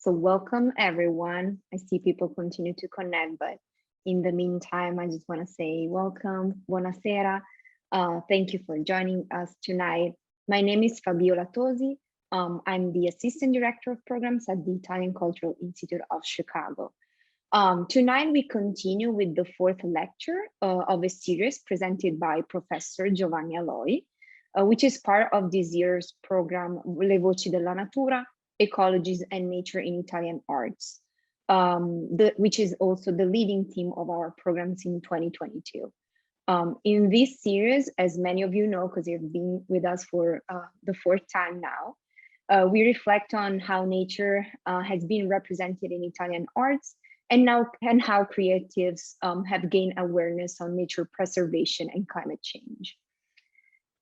So welcome everyone. I see people continue to connect, but in the meantime, I just want to say welcome, buonasera. Thank you for joining us tonight. My name is Fabiola Tosi. I'm the Assistant Director of Programs at the Italian Cultural Institute of Chicago. Tonight we continue with the fourth lecture of a series presented by Professor Giovanni Aloi, which is part of this year's program Le Voci della Natura, Ecologies and Nature in Italian Arts, which is also the leading theme of our programs in 2022. In this series, as many of you know, because you've been with us for the fourth time now, we reflect on how nature has been represented in Italian arts and how creatives have gained awareness on nature preservation and climate change.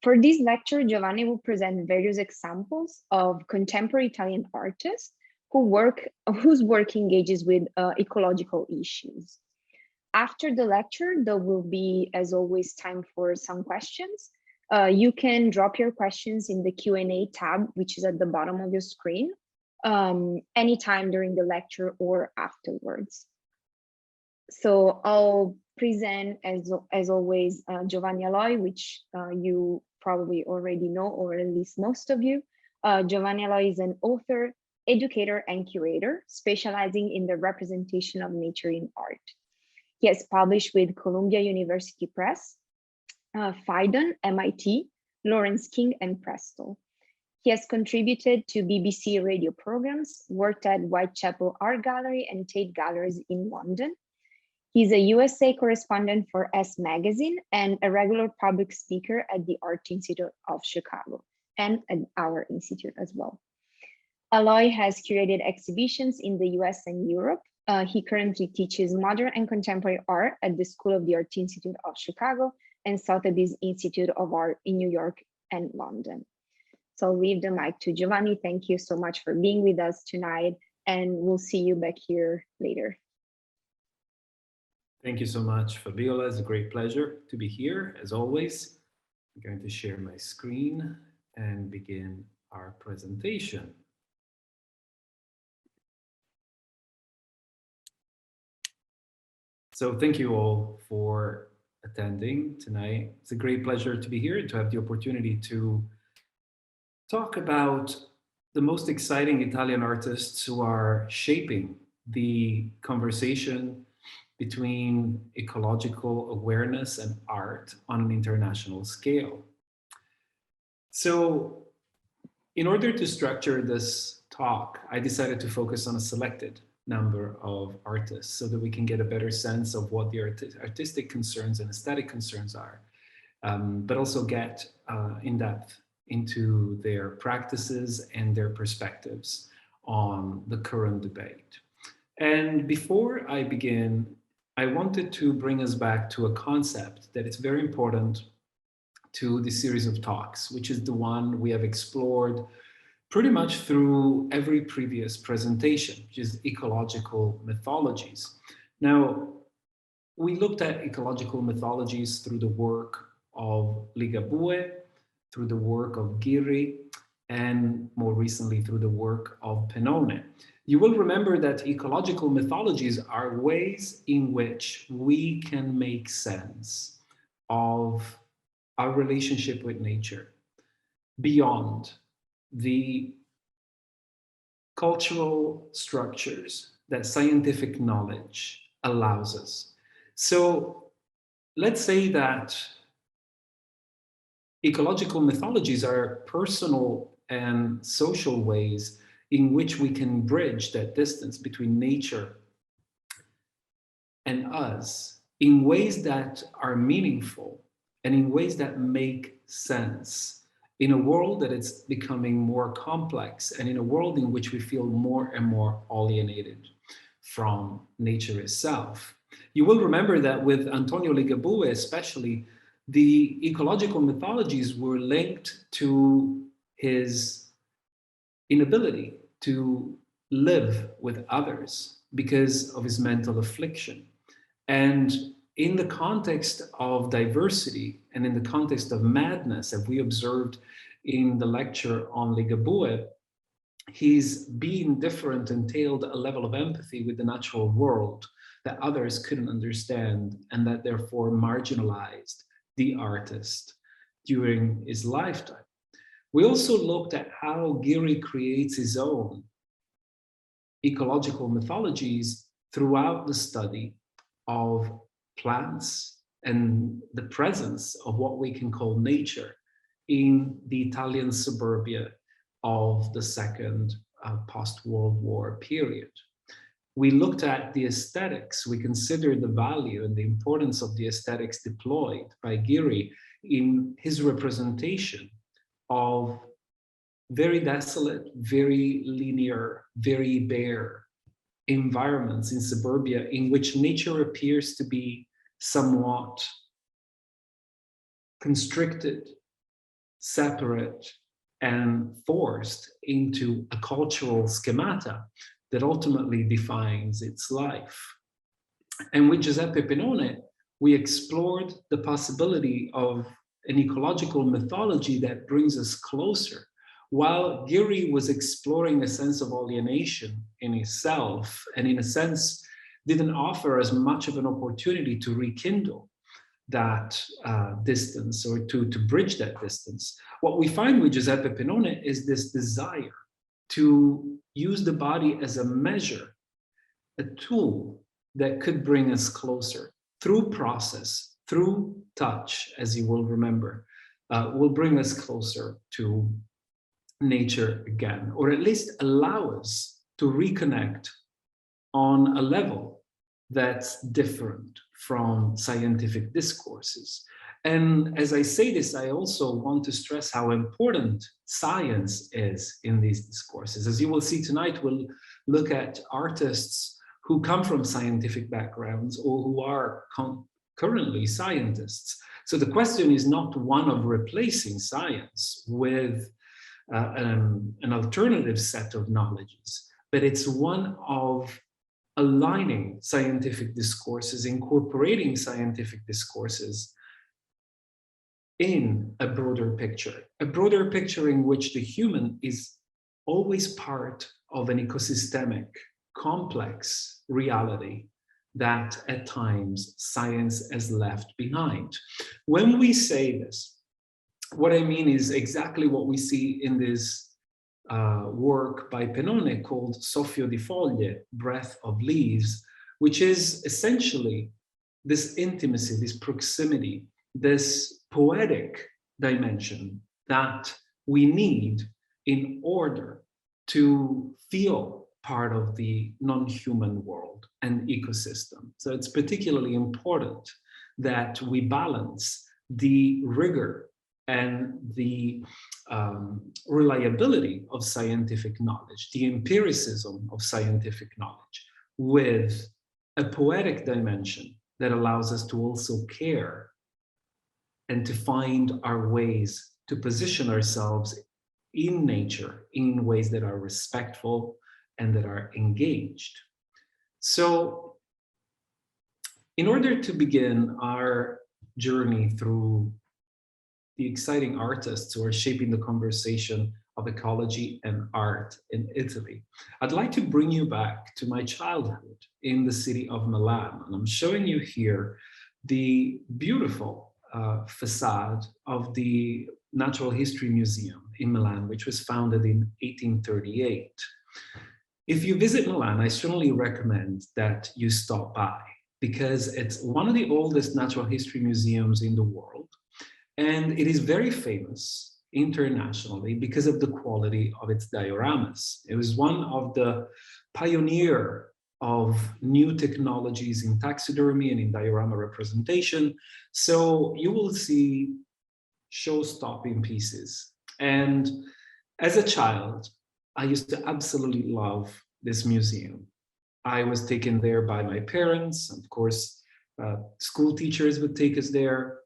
For this lecture, Giovanni will present various examples of contemporary Italian artists whose work engages with ecological issues. After the lecture, there will be, as always, time for some questions. You can drop your questions in the Q&A tab, which is at the bottom of your screen, anytime during the lecture or afterwards. So I'll present, as always, Giovanni Aloi, which you probably already know, or at least most of you. Giovanni Aloi is an author, educator, and curator, specializing in the representation of nature in art. He has published with Columbia University Press, Phaidon, MIT, Laurence King, and Prestel. He has contributed to BBC radio programs, worked at Whitechapel Art Gallery and Tate Galleries in London. He's a USA correspondent for Esse Magazine and a regular public speaker at the Art Institute of Chicago and at our institute as well. Aloi has curated exhibitions in the US and Europe. He currently teaches modern and contemporary art at the School of the Art Institute of Chicago and Sotheby's Institute of Art in New York and London. So I'll leave the mic to Giovanni. Thank you so much for being with us tonight, and we'll see you back here later. Thank you so much, Fabiola. It's a great pleasure to be here, as always. I'm going to share my screen and begin our presentation. So thank you all for attending tonight. It's a great pleasure to be here and to have the opportunity to talk about the most exciting Italian artists who are shaping the conversation between ecological awareness and art on an international scale. So in order to structure this talk, I decided to focus on a selected number of artists so that we can get a better sense of what the artistic concerns and aesthetic concerns are, but also get in depth into their practices and their perspectives on the current debate. And before I begin, I wanted to bring us back to a concept that is very important to the series of talks, which is the one we have explored pretty much through every previous presentation, which is ecological mythologies. Now, we looked at ecological mythologies through the work of Ligabue, through the work of Ghirri, and more recently through the work of Pennone. You will remember that ecological mythologies are ways in which we can make sense of our relationship with nature beyond the cultural structures that scientific knowledge allows us. So let's say that ecological mythologies are personal and social ways in which we can bridge that distance between nature and us in ways that are meaningful and in ways that make sense in a world that is becoming more complex and in a world in which we feel more and more alienated from nature itself. You will remember that with Antonio Ligabue especially, the ecological mythologies were linked to his inability to live with others because of his mental affliction. And in the context of diversity and in the context of madness that we observed in the lecture on Ligabue, his being different entailed a level of empathy with the natural world that others couldn't understand, and that therefore marginalized the artist during his lifetime. We also looked at how Giri creates his own ecological mythologies throughout the study of plants and the presence of what we can call nature in the Italian suburbia of the second post-World War period. We looked at the aesthetics. We considered the value and the importance of the aesthetics deployed by Giri in his representation of very desolate, very linear, very bare environments in suburbia in which nature appears to be somewhat constricted, separate, and forced into a cultural schemata that ultimately defines its life. And with Giuseppe Pennone, we explored the possibility of an ecological mythology that brings us closer. While Giri was exploring a sense of alienation in himself, and in a sense didn't offer as much of an opportunity to rekindle that distance, or to bridge that distance, what we find with Giuseppe Pennone is this desire to use the body as a measure, a tool that could bring us closer through process, through touch, as you will remember, will bring us closer to nature again, or at least allow us to reconnect on a level that's different from scientific discourses. And as I say this, I also want to stress how important science is in these discourses. As you will see tonight, we'll look at artists who come from scientific backgrounds or who are currently scientists. So the question is not one of replacing science with an alternative set of knowledges, but it's one of aligning scientific discourses, incorporating scientific discourses in a broader picture in which the human is always part of an ecosystemic, complex reality that at times science has left behind. When we say this, what I mean is exactly what we see in this work by Pennone called Soffio di Foglie, Breath of Leaves, which is essentially this intimacy, this proximity, this poetic dimension that we need in order to feel part of the non-human world and ecosystem. So it's particularly important that we balance the rigor and the reliability of scientific knowledge, the empiricism of scientific knowledge, with a poetic dimension that allows us to also care and to find our ways to position ourselves in nature in ways that are respectful and that are engaged. So in order to begin our journey through the exciting artists who are shaping the conversation of ecology and art in Italy, I'd like to bring you back to my childhood in the city of Milan. And I'm showing you here the beautiful facade of the Natural History Museum in Milan, which was founded in 1838. If you visit Milan, I strongly recommend that you stop by, because it's one of the oldest natural history museums in the world. And it is very famous internationally because of the quality of its dioramas. It was one of the pioneer of new technologies in taxidermy and in diorama representation. So you will see show-stopping pieces. And as a child, I used to absolutely love this museum. I was taken there by my parents. Of course, school teachers would take us there.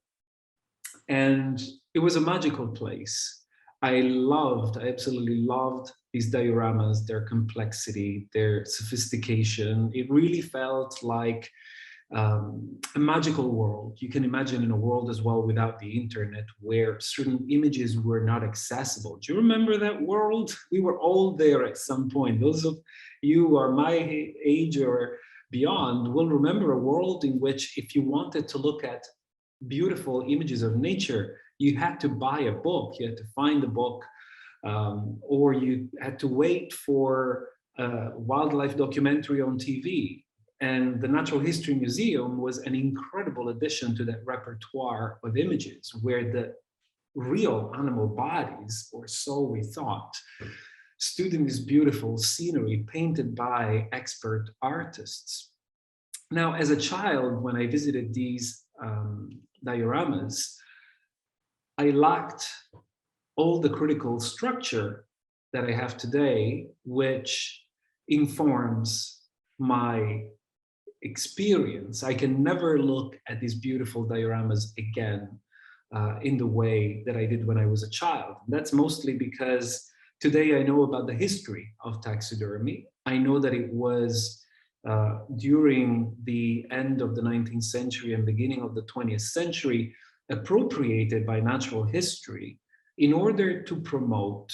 And it was a magical place. I absolutely loved these dioramas, their complexity, their sophistication. It really felt like a magical world. You can imagine in a world as well without the internet where certain images were not accessible. Do you remember that world? We were all there at some point. Those of you who are my age or beyond will remember a world in which if you wanted to look at beautiful images of nature, you had to buy a book, you had to find a book, or you had to wait for a wildlife documentary on TV. And the Natural History Museum was an incredible addition to that repertoire of images where the real animal bodies, or so we thought, stood in this beautiful scenery painted by expert artists. Now, as a child, when I visited these dioramas, I lacked all the critical structure that I have today, which informs my experience. I can never look at these beautiful dioramas again in the way that I did when I was a child. That's mostly because today I know about the history of taxidermy. I know that it was during the end of the 19th century and beginning of the 20th century appropriated by natural history in order to promote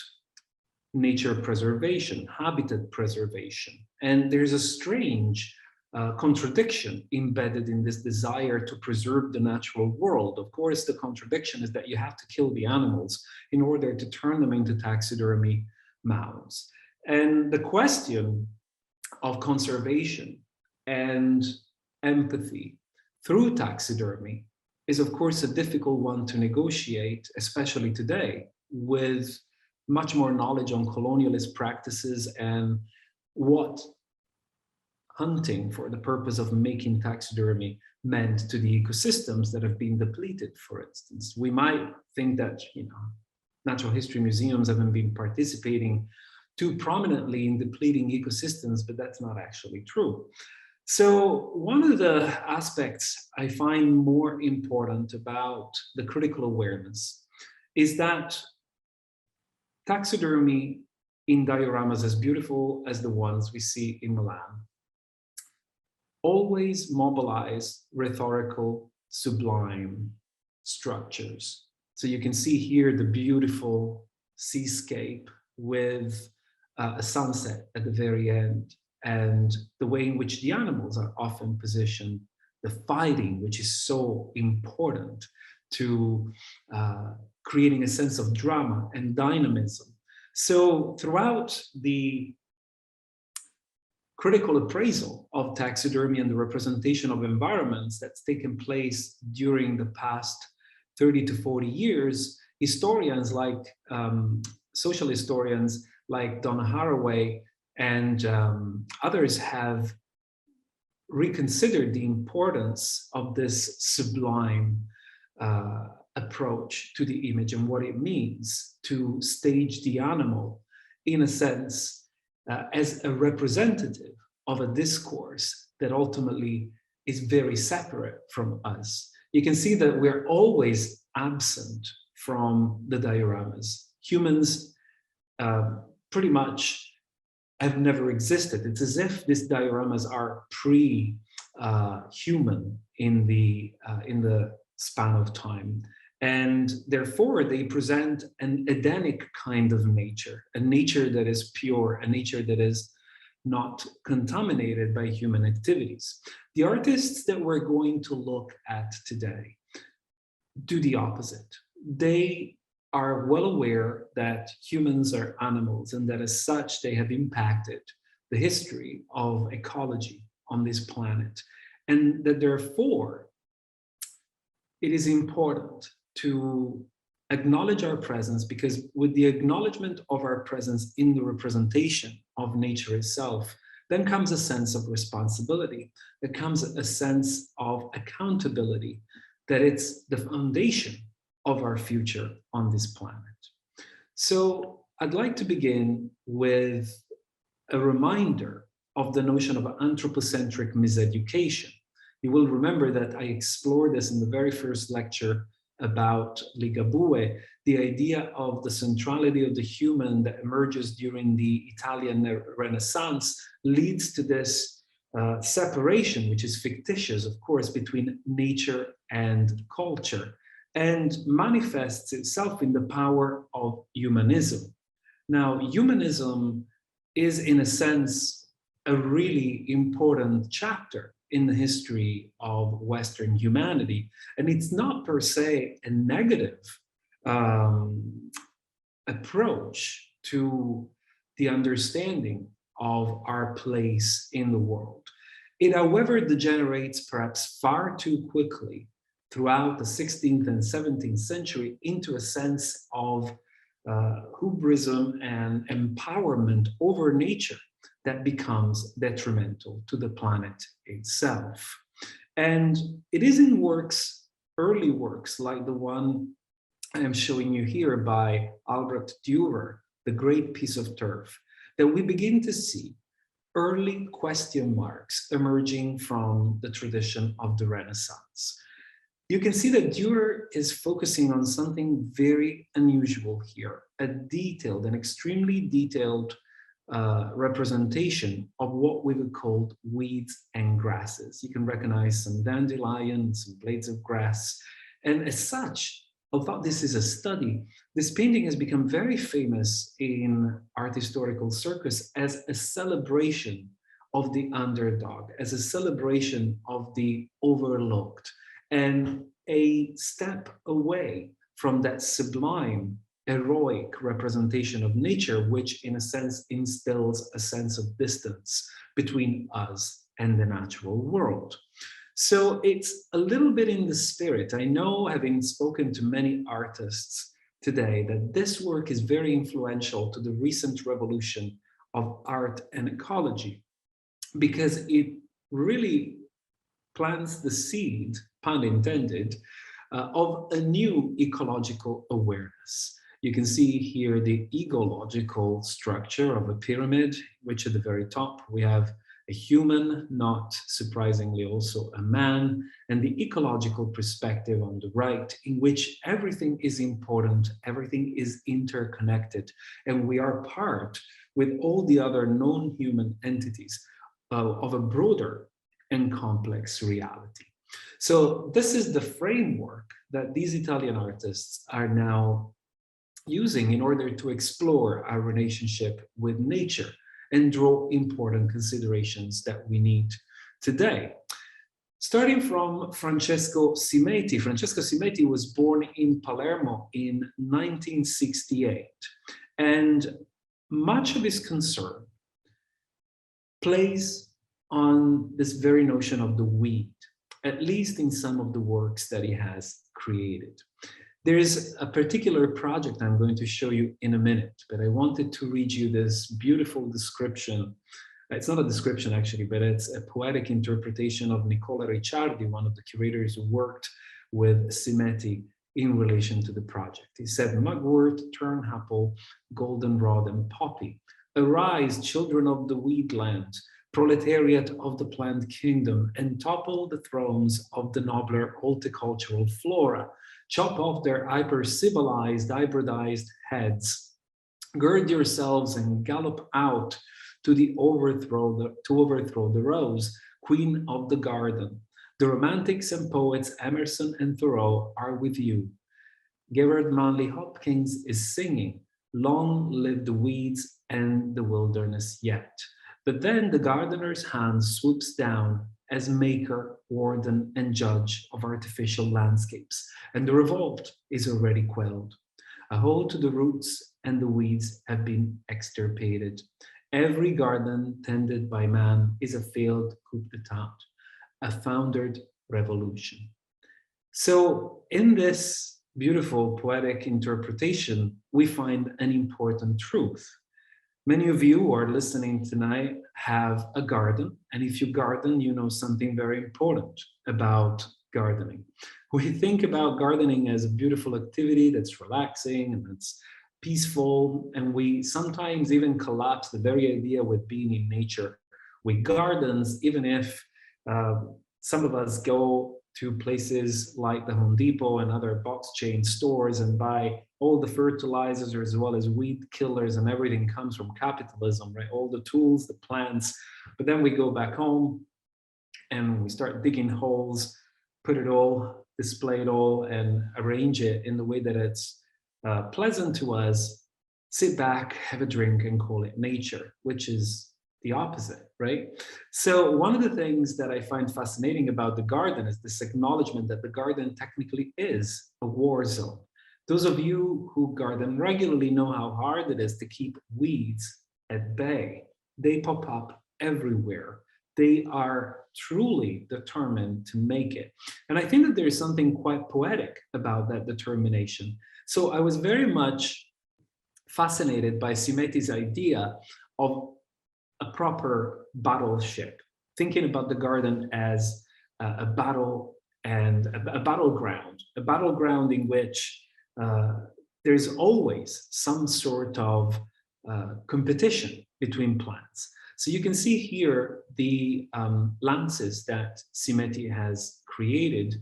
nature preservation, habitat preservation. And there's a strange contradiction embedded in this desire to preserve the natural world. Of course, the contradiction is that you have to kill the animals in order to turn them into taxidermy mounds. And the question of conservation and empathy through taxidermy is, of course, a difficult one to negotiate, especially today, with much more knowledge on colonialist practices and what hunting for the purpose of making taxidermy meant to the ecosystems that have been depleted, for instance. We might think that, natural history museums haven't been participating too prominently in depleting ecosystems, but that's not actually true. So one of the aspects I find more important about the critical awareness is that taxidermy in dioramas as beautiful as the ones we see in Milan always mobilize rhetorical, sublime structures. So you can see here the beautiful seascape with a sunset at the very end, and the way in which the animals are often positioned, the fighting, which is so important to creating a sense of drama and dynamism. So throughout the critical appraisal of taxidermy and the representation of environments that's taken place during the past 30 to 40 years, historians like social historians like Donna Haraway and others have reconsidered the importance of this sublime approach to the image and what it means to stage the animal in a sense as a representative of a discourse that ultimately is very separate from us. You can see that we're always absent from the dioramas. Humans pretty much have never existed. It's as if these dioramas are pre-human in the span of time. And therefore, they present an Edenic kind of nature, a nature that is pure, a nature that is not contaminated by human activities. The artists that we're going to look at today do the opposite. They are well aware that humans are animals and that as such, they have impacted the history of ecology on this planet. And that therefore, it is important to acknowledge our presence, because with the acknowledgement of our presence in the representation of nature itself, then comes a sense of responsibility. There comes a sense of accountability, that it's the foundation of our future on this planet. So I'd like to begin with a reminder of the notion of anthropocentric miseducation. You will remember that I explored this in the very first lecture about Ligabue, the idea of the centrality of the human that emerges during the Italian Renaissance leads to this separation, which is fictitious, of course, between nature and culture, and manifests itself in the power of humanism. Now, humanism is, in a sense, a really important chapter in the history of Western humanity. And it's not per se a negative approach to the understanding of our place in the world. It, however, degenerates perhaps far too quickly throughout the 16th and 17th century into a sense of hubrism and empowerment over nature that becomes detrimental to the planet itself. And it is in works, early works, like the one I am showing you here by Albrecht Dürer, The Great Piece of Turf, that we begin to see early question marks emerging from the tradition of the Renaissance. You can see that Dürer is focusing on something very unusual here, a detailed, an extremely detailed representation of what we would call weeds and grasses. You can recognize some dandelions, some blades of grass, and as such, although this is a study, this painting has become very famous in art historical circles as a celebration of the underdog, as a celebration of the overlooked, and a step away from that sublime, heroic representation of nature, which in a sense instills a sense of distance between us and the natural world. So it's a little bit in the spirit. I know, having spoken to many artists today, that this work is very influential to the recent revolution of art and ecology, because it really plants the seed, pun intended, of a new ecological awareness. You can see here the ecological structure of a pyramid, which at the very top we have a human, not surprisingly also a man, and the ecological perspective on the right, in which everything is important, everything is interconnected, and we are part with all the other non-human entities of a broader and complex reality. So this is the framework that these Italian artists are now using in order to explore our relationship with nature and draw important considerations that we need today. Starting from Francesco Simeti. Francesco Simeti was born in Palermo in 1968, and much of his concern plays on this very notion of the weed, at least in some of the works that he has created. There is a particular project I'm going to show you in a minute, but I wanted to read you this beautiful description. It's not a description actually, but it's a poetic interpretation of Nicola Ricciardi, one of the curators who worked with Simeti in relation to the project. He said, "Mugwort, turnapple, goldenrod, and poppy, arise, children of the weedland, proletariat of the plant kingdom, and topple the thrones of the nobler horticultural flora. Chop off their hyper-civilized, hybridized heads. Gird yourselves and gallop out to overthrow the rose, queen of the garden. The romantics and poets Emerson and Thoreau are with you. Gerard Manley Hopkins is singing, long live the weeds and the wilderness yet." But then the gardener's hand swoops down as maker, warden, and judge of artificial landscapes, and the revolt is already quelled. A hole to the roots and the weeds have been extirpated. Every garden tended by man is a failed coup d'etat, a foundered revolution. So in this beautiful poetic interpretation, we find an important truth. Many of you who are listening tonight have a garden, and if you garden, you know something very important about gardening. We think about gardening as a beautiful activity that's relaxing and that's peaceful, and we sometimes even collapse the very idea with being in nature with gardens, even if some of us go to places like the Home Depot and other box chain stores and buy all the fertilizers as well as weed killers, and everything comes from capitalism, right? All the tools, the plants But then we go back home and we start digging holes, put it all, display it all, and arrange it in the way that it's pleasant to us, sit back, have a drink, and call it nature, which is the opposite, right? So one of the things that I find fascinating about the garden is this acknowledgement that the garden technically is a war zone. Those of you who garden regularly know how hard it is to keep weeds at bay. They pop up everywhere. They are truly determined to make it. And I think that there is something quite poetic about that determination. So I was very much fascinated by Simeti's idea of a proper battleship, thinking about the garden as a battle and a battleground in which there's always some sort of competition between plants. So you can see here the lances that Simeti has created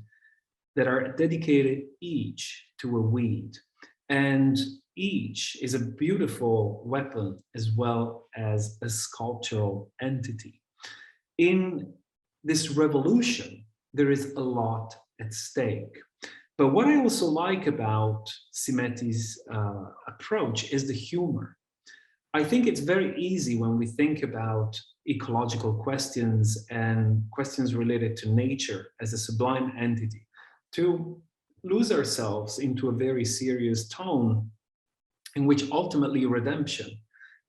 that are dedicated each to a weed. And each is a beautiful weapon as well as a sculptural entity. In this revolution, there is a lot at stake. But what I also like about Simeti's approach is the humor. I think it's very easy when we think about ecological questions and questions related to nature as a sublime entity to lose ourselves into a very serious tone in which ultimately redemption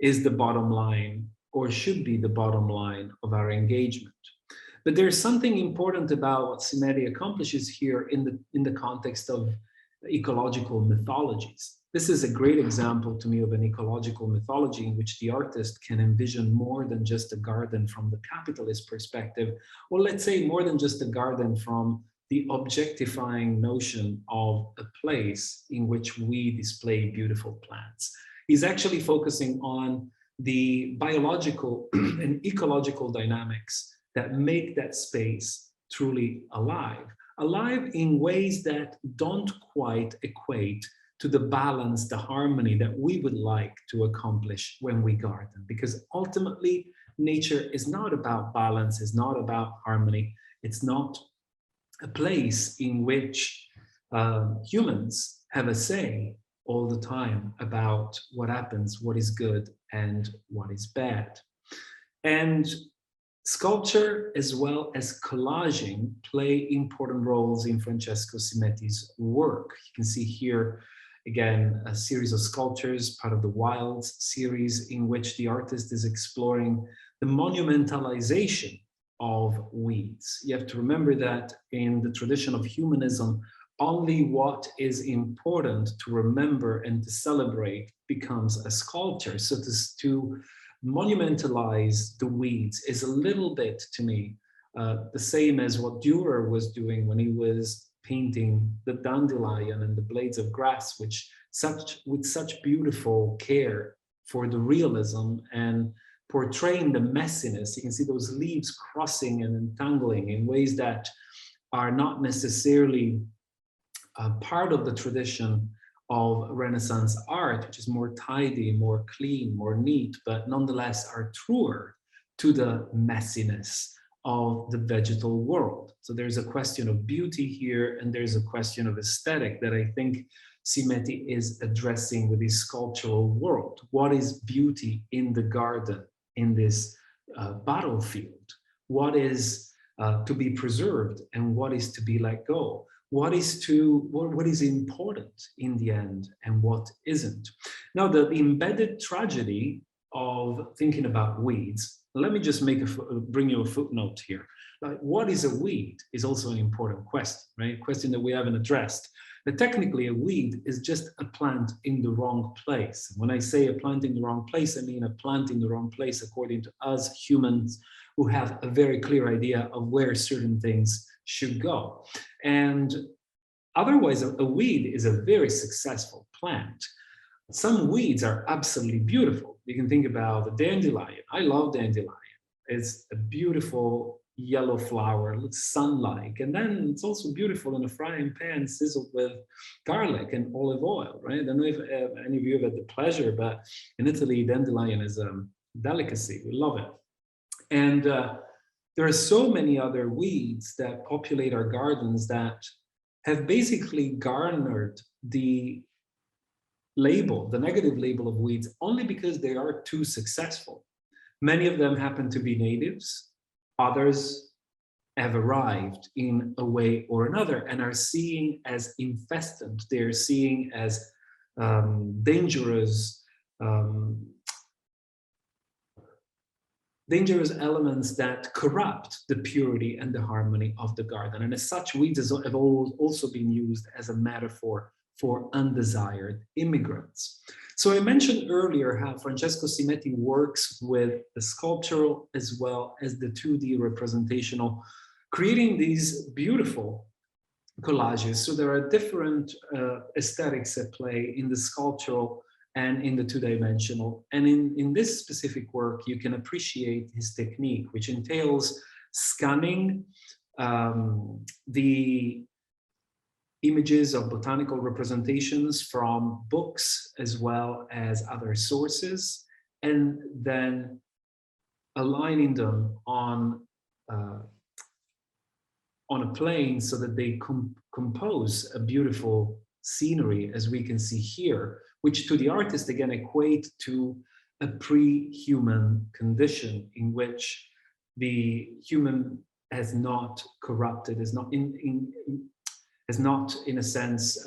is the bottom line or should be the bottom line of our engagement. But there's something important about what Simeti accomplishes here in the context of ecological mythologies. This is a great example to me of an ecological mythology in which the artist can envision more than just a garden from the capitalist perspective, or let's say more than just a garden from the objectifying notion of a place in which we display beautiful plants. He's actually focusing on the biological and ecological dynamics that make that space truly alive. Alive in ways that don't quite equate to the balance, the harmony that we would like to accomplish when we garden. Because ultimately, nature is not about balance, it's not about harmony, it's not a place in which humans have a say all the time about what happens, what is good and what is bad. And sculpture as well as collaging play important roles in Francesco Simeti's work. You can see here, again, a series of sculptures, part of the Wilds series, in which the artist is exploring the monumentalization of weeds. You have to remember that in the tradition of humanism, only what is important to remember and to celebrate becomes a sculpture. So to monumentalize the weeds is a little bit, to me, the same as what Dürer was doing when he was painting the dandelion and the blades of grass, which with such beautiful care for the realism and portraying the messiness. You can see those leaves crossing and entangling in ways that are not necessarily part of the tradition of Renaissance art, which is more tidy, more clean, more neat, but nonetheless are truer to the messiness of the vegetal world. So there's a question of beauty here, and there's a question of aesthetic that I think Simeti is addressing with his sculptural world. What is beauty in the garden, in this battlefield? What is to be preserved and what is to be let go? What is important in the end and what isn't? Now, the embedded tragedy of thinking about weeds, let me just bring you a footnote here. Like, what is a weed is also an important question, right? A question that we haven't addressed. But technically, a weed is just a plant in the wrong place. When I say a plant in the wrong place, I mean a plant in the wrong place according to us humans who have a very clear idea of where certain things should go. And otherwise, a weed is a very successful plant. Some weeds are absolutely beautiful. You can think about the dandelion. I love dandelion. It's a beautiful yellow flower, looks sun-like. And then it's also beautiful in a frying pan sizzled with garlic and olive oil, right? I don't know if any of you have had the pleasure, but in Italy, dandelion is a delicacy. We love it. And there are so many other weeds that populate our gardens that have basically garnered the label, the negative label of weeds, only because they are too successful. Many of them happen to be natives, others have arrived in a way or another and are seen as infestant. They're seen as dangerous elements that corrupt the purity and the harmony of the garden. And as such, weeds have also been used as a metaphor for undesired immigrants. So I mentioned earlier how Francesco Simeti works with the sculptural as well as the 2D representational, creating these beautiful collages. So there are different aesthetics at play in the sculptural and in the two-dimensional. And in this specific work, you can appreciate his technique, which entails scanning the images of botanical representations from books as well as other sources, and then aligning them on a plane so that they compose a beautiful scenery, as we can see here, which to the artist again equate to a pre-human condition in which the human has not corrupted, has not in a sense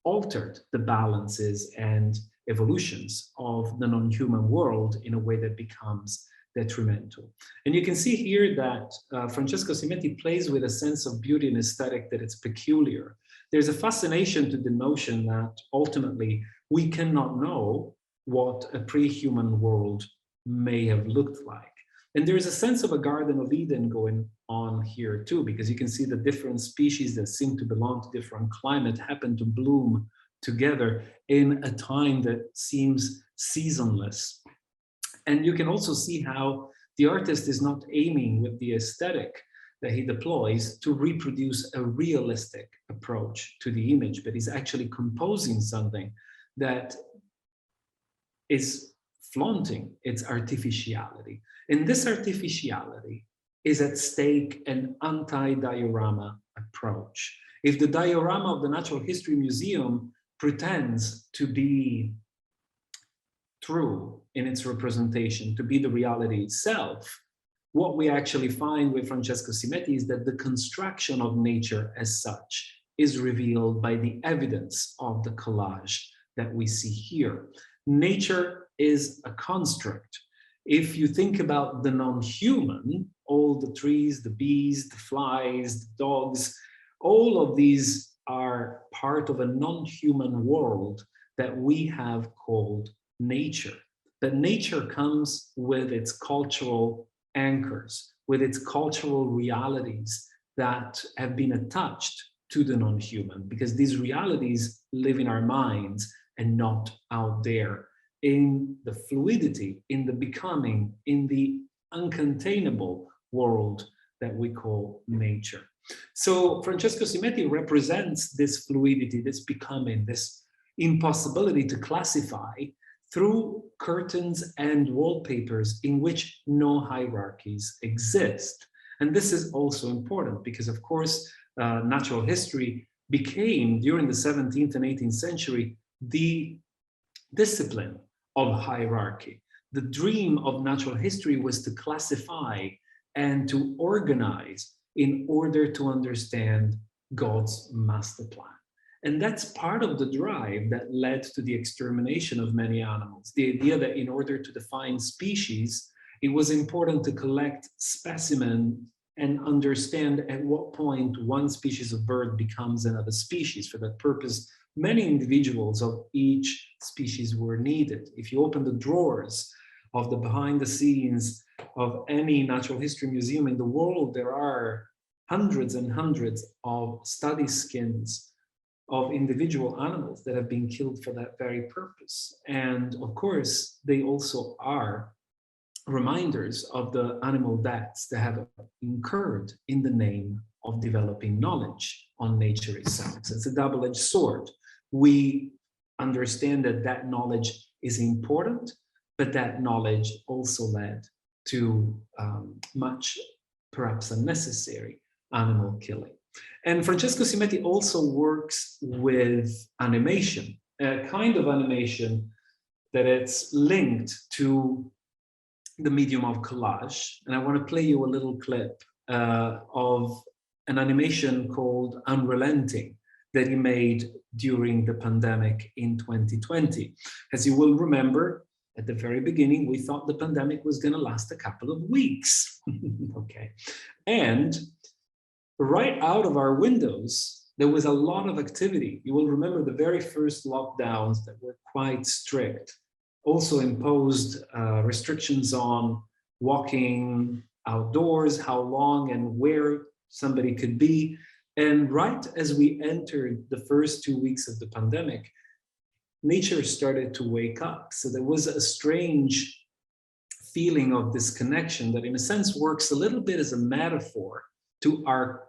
altered the balances and evolutions of the non-human world in a way that becomes detrimental. And you can see here that Francesco Simeti plays with a sense of beauty and aesthetic that is peculiar. There's a fascination to the notion that ultimately we cannot know what a pre-human world may have looked like. And there's a sense of a Garden of Eden going on here too, because you can see the different species that seem to belong to different climate happen to bloom together in a time that seems seasonless. And you can also see how the artist is not aiming with the aesthetic that he deploys to reproduce a realistic approach to the image, but he's actually composing something that is flaunting its artificiality. And this artificiality is at stake an anti-diorama approach. If the diorama of the Natural History Museum pretends to be true in its representation, to be the reality itself, what we actually find with Francesco Simeti is that the construction of nature as such is revealed by the evidence of the collage that we see here. Nature is a construct. If you think about the non-human, all the trees, the bees, the flies, the dogs, all of these are part of a non-human world that we have called nature. But nature comes with its cultural anchors, with its cultural realities that have been attached to the non-human, because these realities live in our minds and not out there in the fluidity, in the becoming, in the uncontainable world that we call nature. So Francesco Simeti represents this fluidity, this becoming, this impossibility to classify through curtains and wallpapers in which no hierarchies exist. And this is also important because, of course, natural history became, during the 17th and 18th century, the discipline of hierarchy. The dream of natural history was to classify and to organize in order to understand God's master plan. And that's part of the drive that led to the extermination of many animals. The idea that in order to define species, it was important to collect specimens and understand at what point one species of bird becomes another species. For that purpose, many individuals of each species were needed. If you open the drawers of the behind the scenes of any natural history museum in the world, there are hundreds and hundreds of study skins of individual animals that have been killed for that very purpose. And of course, they also are reminders of the animal deaths that have incurred in the name of developing knowledge on nature itself. So it's a double-edged sword. We understand that that knowledge is important, but that knowledge also led to much, perhaps unnecessary, animal killing. And Francesco Simeti also works with animation, a kind of animation that it's linked to the medium of collage. And I want to play you a little clip of an animation called Unrelenting that he made during the pandemic in 2020. As you will remember, at the very beginning, we thought the pandemic was going to last a couple of weeks. Okay. And right out of our windows, there was a lot of activity. You will remember the very first lockdowns that were quite strict, also imposed restrictions on walking outdoors, how long and where somebody could be. And right as we entered the first 2 weeks of the pandemic, nature started to wake up. So there was a strange feeling of disconnection that in a sense works a little bit as a metaphor to our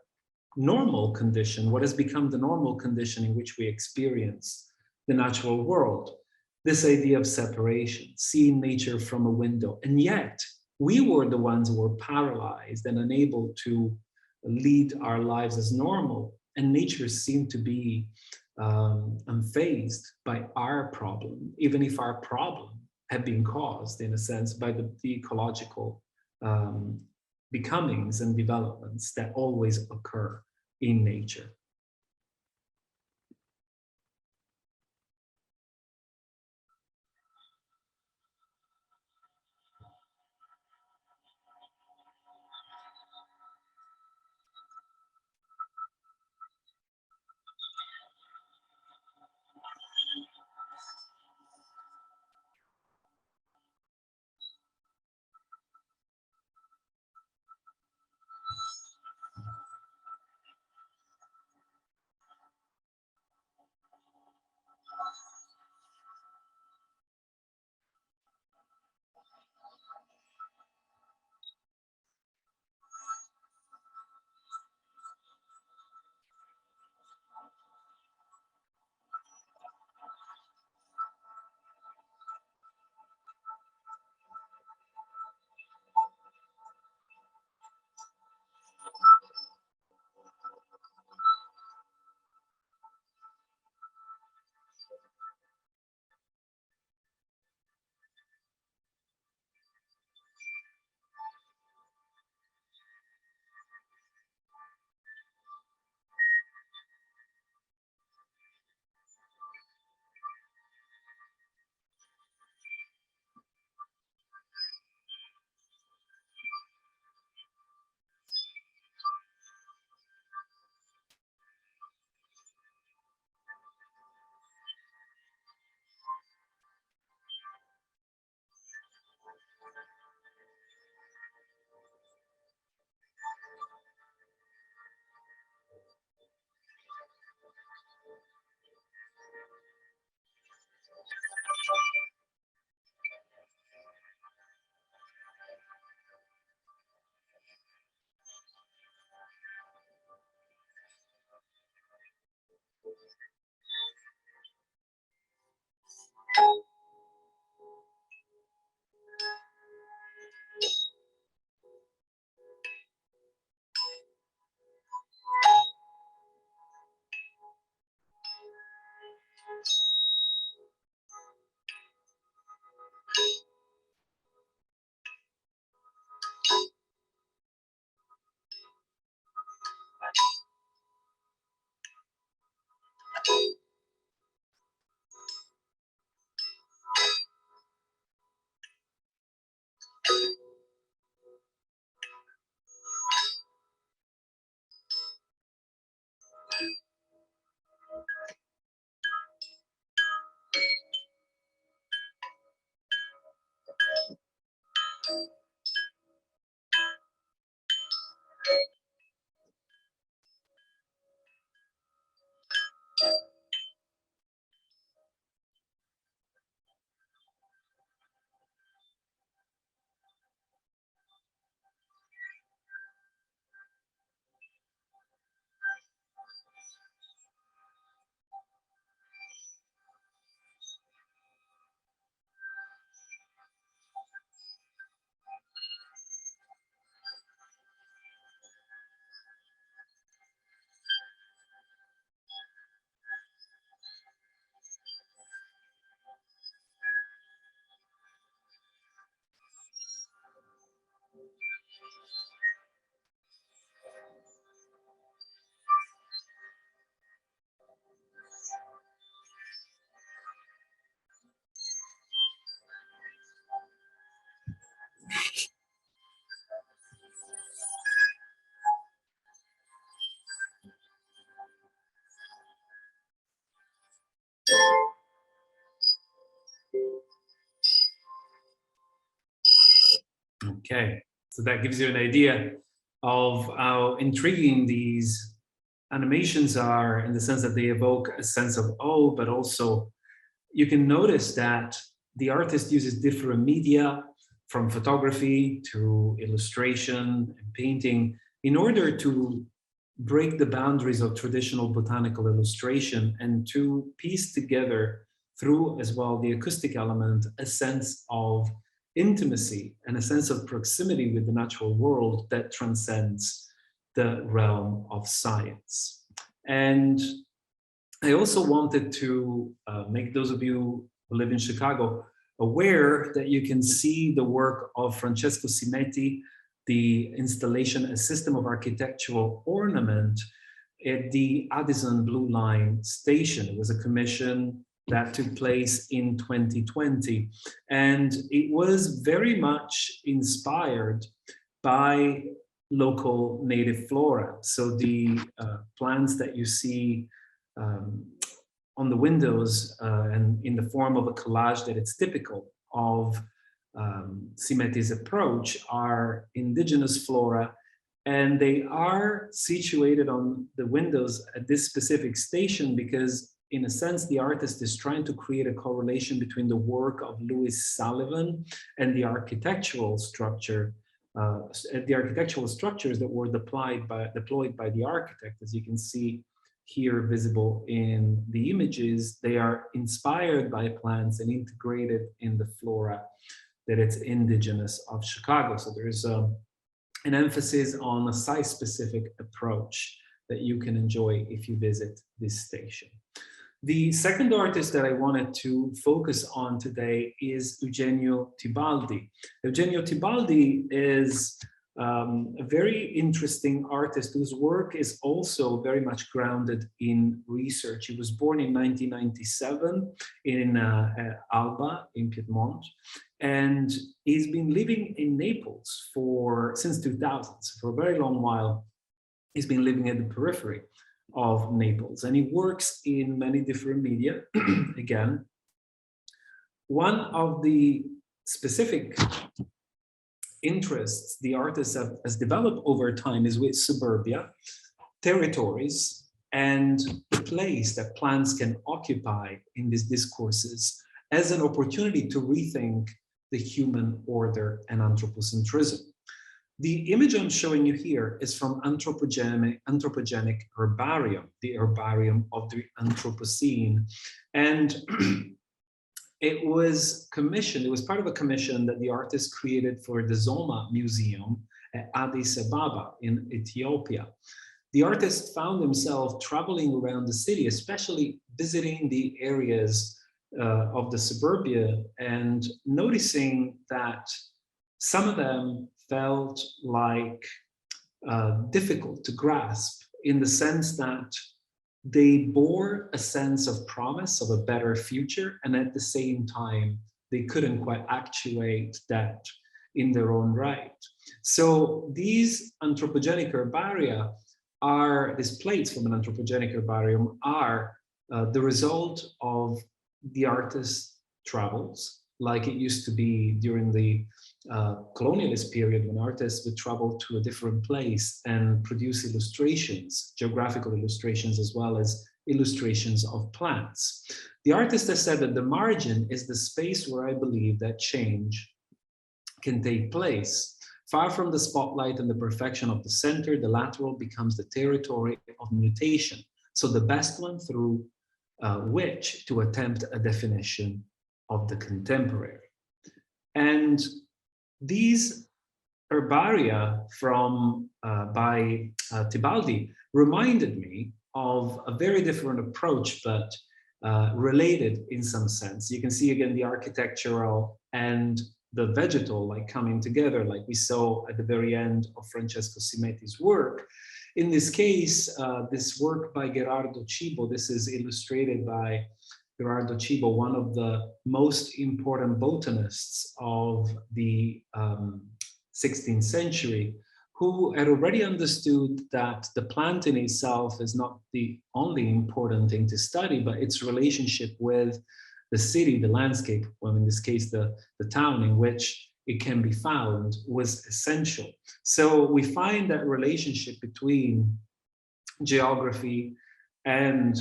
normal condition, what has become the normal condition in which we experience the natural world. This idea of separation, seeing nature from a window. And yet we were the ones who were paralyzed and unable to lead our lives as normal. And nature seemed to be unfazed by our problem, even if our problem had been caused, in a sense, by the ecological becomings and developments that always occur in nature. Okay, so that gives you an idea of how intriguing these animations are, in the sense that they evoke a sense of awe, but also you can notice that the artist uses different media, from photography to illustration and painting, in order to break the boundaries of traditional botanical illustration and to piece together, through as well the acoustic element, a sense of intimacy and a sense of proximity with the natural world that transcends the realm of science. And I also wanted to make those of you who live in Chicago aware that you can see the work of Francesco Simeti, the installation, a system of architectural ornament at the Addison Blue Line station. It was a commission that took place in 2020. And it was very much inspired by local native flora. So the plants that you see on the windows and in the form of a collage that it's typical of Simeti's approach are indigenous flora, and they are situated on the windows at this specific station because, in a sense, the artist is trying to create a correlation between the work of Louis Sullivan and the architectural structure, that were deployed by the architect. As you can see here, visible in the images, they are inspired by plants and integrated in the flora that it's indigenous of Chicago. So there's an emphasis on a site-specific approach that you can enjoy if you visit this station. The second artist that I wanted to focus on today is Eugenio Tibaldi. Eugenio Tibaldi is a very interesting artist whose work is also very much grounded in research. He was born in 1997 in Alba in Piedmont, and he's been living in Naples since 2000. So for a very long while, he's been living at the periphery of Naples, and he works in many different media. Again, one of the specific interests the artist has developed over time is with suburbia, territories, and the place that plants can occupy in these discourses as an opportunity to rethink the human order and anthropocentrism. The image I'm showing you here is from Anthropogenic Herbarium, the herbarium of the Anthropocene. And it was commissioned, it was part of a commission that the artist created for the Zoma Museum at Addis Ababa in Ethiopia. The artist found himself traveling around the city, especially visiting the areas of the suburbia, and noticing that some of them felt like difficult to grasp, in the sense that they bore a sense of promise of a better future, and at the same time, they couldn't quite actuate that in their own right. So these anthropogenic herbaria are, these plates from an anthropogenic herbarium are the result of the artist's travels, like it used to be during the colonialist period, when artists would travel to a different place and produce illustrations, geographical illustrations, as well as illustrations of plants. The artist has said that the margin is the space where I believe that change can take place. Far from the spotlight and the perfection of the center, the lateral becomes the territory of mutation. So the best one through which to attempt a definition of the contemporary. And these herbaria from by Tibaldi reminded me of a very different approach, but related in some sense. You can see again the architectural and the vegetal like coming together, like we saw at the very end of Francesco Simeti's work. In this case, this work by Gerardo Cibo, this is illustrated by Gerardo Cibo, one of the most important botanists of the 16th century, who had already understood that the plant in itself is not the only important thing to study, but its relationship with the city, the landscape, well, in this case, the town in which it can be found was essential. So we find that relationship between geography and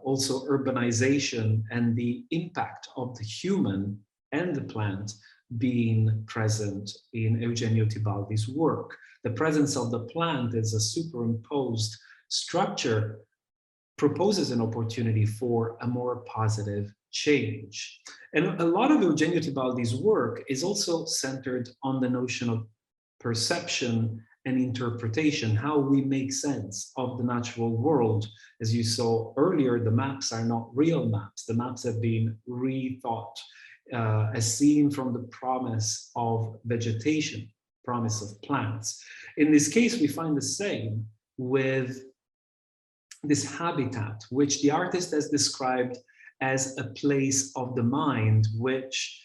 also urbanization and the impact of the human and the plant being present in Eugenio Tibaldi's work. The presence of the plant as a superimposed structure proposes an opportunity for a more positive change. And a lot of Eugenio Tibaldi's work is also centered on the notion of perception and interpretation, how we make sense of the natural world. As you saw earlier, the maps are not real maps. The maps have been rethought as seen from the promise of vegetation, promise of plants. In this case, we find the same with this habitat, which the artist has described as a place of the mind, which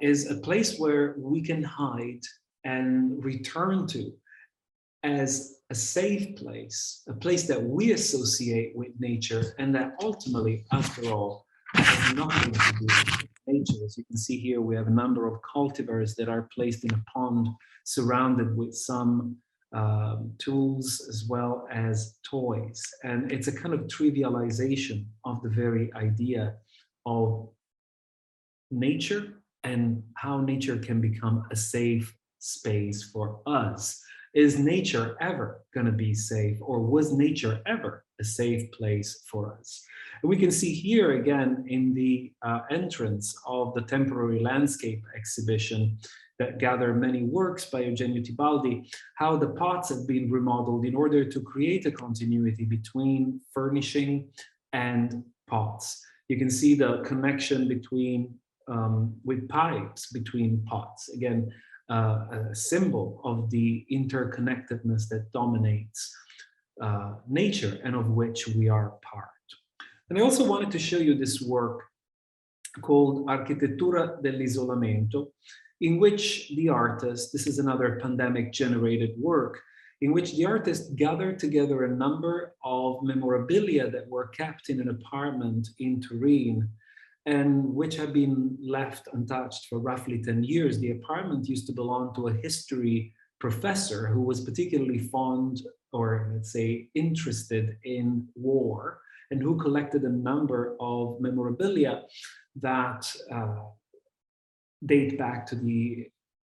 is a place where we can hide and return to as a safe place, a place that we associate with nature, and that ultimately, after all, has nothing to do with nature. As you can see here, we have a number of cultivars that are placed in a pond surrounded with some tools as well as toys. And it's a kind of trivialization of the very idea of nature and how nature can become a safe space for us. Is nature ever going to be safe, or was nature ever a safe place for us? And we can see here again in the entrance of the temporary landscape exhibition that gather many works by Eugenio Tibaldi, how the pots have been remodeled in order to create a continuity between furnishing and pots. You can see the connection between with pipes between pots. Again, a symbol of the interconnectedness that dominates nature and of which we are part. And I also wanted to show you this work called Architettura dell'isolamento, in which the artist, this is another pandemic-generated work, in which the artist gathered together a number of memorabilia that were kept in an apartment in Turin and which had been left untouched for roughly 10 years. The apartment used to belong to a history professor who was particularly fond, or let's say interested in war, and who collected a number of memorabilia that date back to the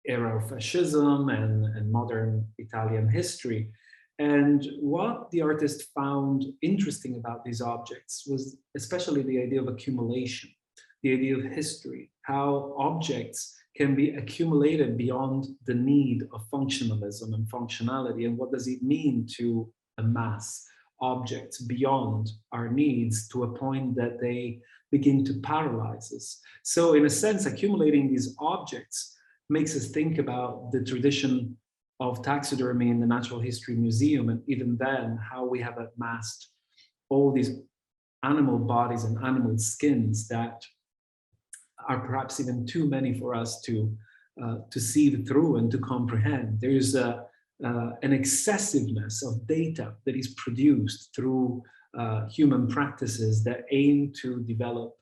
era of fascism and modern Italian history. And what the artist found interesting about these objects was especially the idea of accumulation, the idea of history, how objects can be accumulated beyond the need of functionalism and functionality, and what does it mean to amass objects beyond our needs to a point that they begin to paralyze us. So in a sense, accumulating these objects makes us think about the tradition of taxidermy in the Natural History Museum, and even then, how we have amassed all these animal bodies and animal skins that are perhaps even too many for us to see through and to comprehend. There's an excessiveness of data that is produced through human practices that aim to develop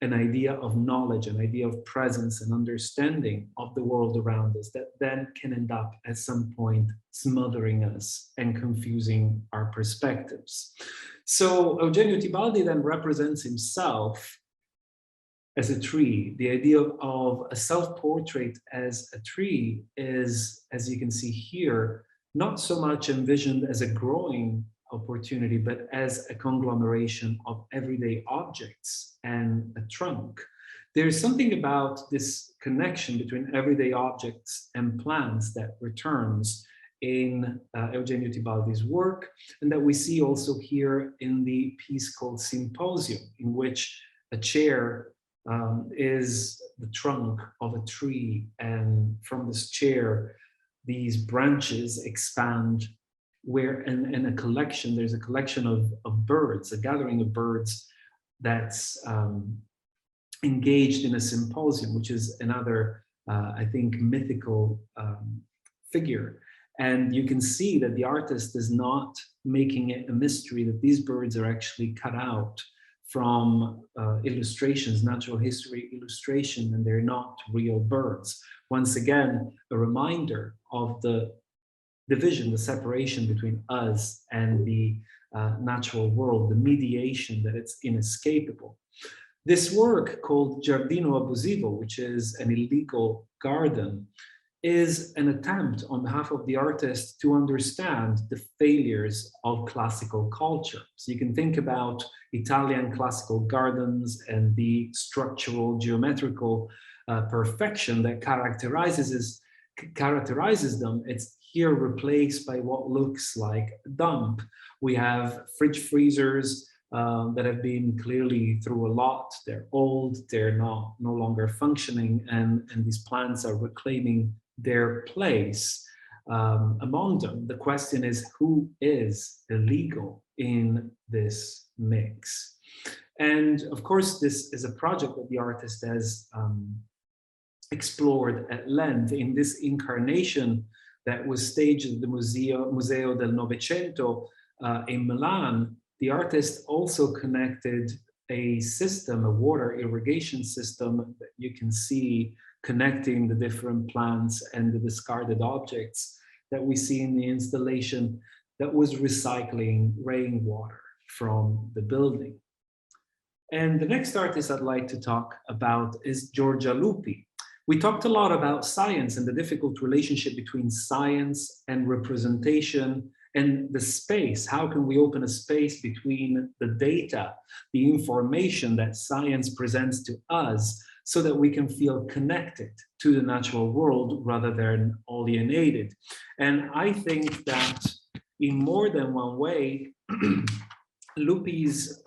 an idea of knowledge, an idea of presence and understanding of the world around us that then can end up at some point smothering us and confusing our perspectives. So Eugenio Tibaldi then represents himself as a tree. The idea of a self-portrait as a tree is, as you can see here, not so much envisioned as a growing opportunity, but as a conglomeration of everyday objects and a trunk. There's something about this connection between everyday objects and plants that returns in Eugenio Tibaldi's work, and that we see also here in the piece called Symposium, in which a chair is the trunk of a tree, and from this chair, these branches expand where in a collection, there's a collection of birds, a gathering of birds that's engaged in a symposium, which is another, I think, mythical figure. And you can see that the artist is not making it a mystery that these birds are actually cut out from illustrations, natural history illustration, and they're not real birds. Once again, a reminder of the division, the separation between us and the natural world, the mediation that it's inescapable. This work called Giardino Abusivo, which is an illegal garden, is an attempt on behalf of the artist to understand the failures of classical culture. So you can think about Italian classical gardens and the structural geometrical perfection that characterizes them. It's here replaced by what looks like a dump. We have fridge freezers that have been clearly through a lot. They're old, they're no longer functioning, and these plants are reclaiming their place among them. The question is, who is illegal in this mix? And of course, this is a project that the artist has explored at length in this incarnation that was staged at the Museo del Novecento in Milan. The artist also connected a system, a water irrigation system that you can see connecting the different plants and the discarded objects that we see in the installation, that was recycling rainwater from the building. And the next artist I'd like to talk about is Giorgia Lupi. We talked a lot about science and the difficult relationship between science and representation and the space. How can we open a space between the data, the information that science presents to us, so that we can feel connected to the natural world rather than alienated? And I think that in more than one way, Lupi's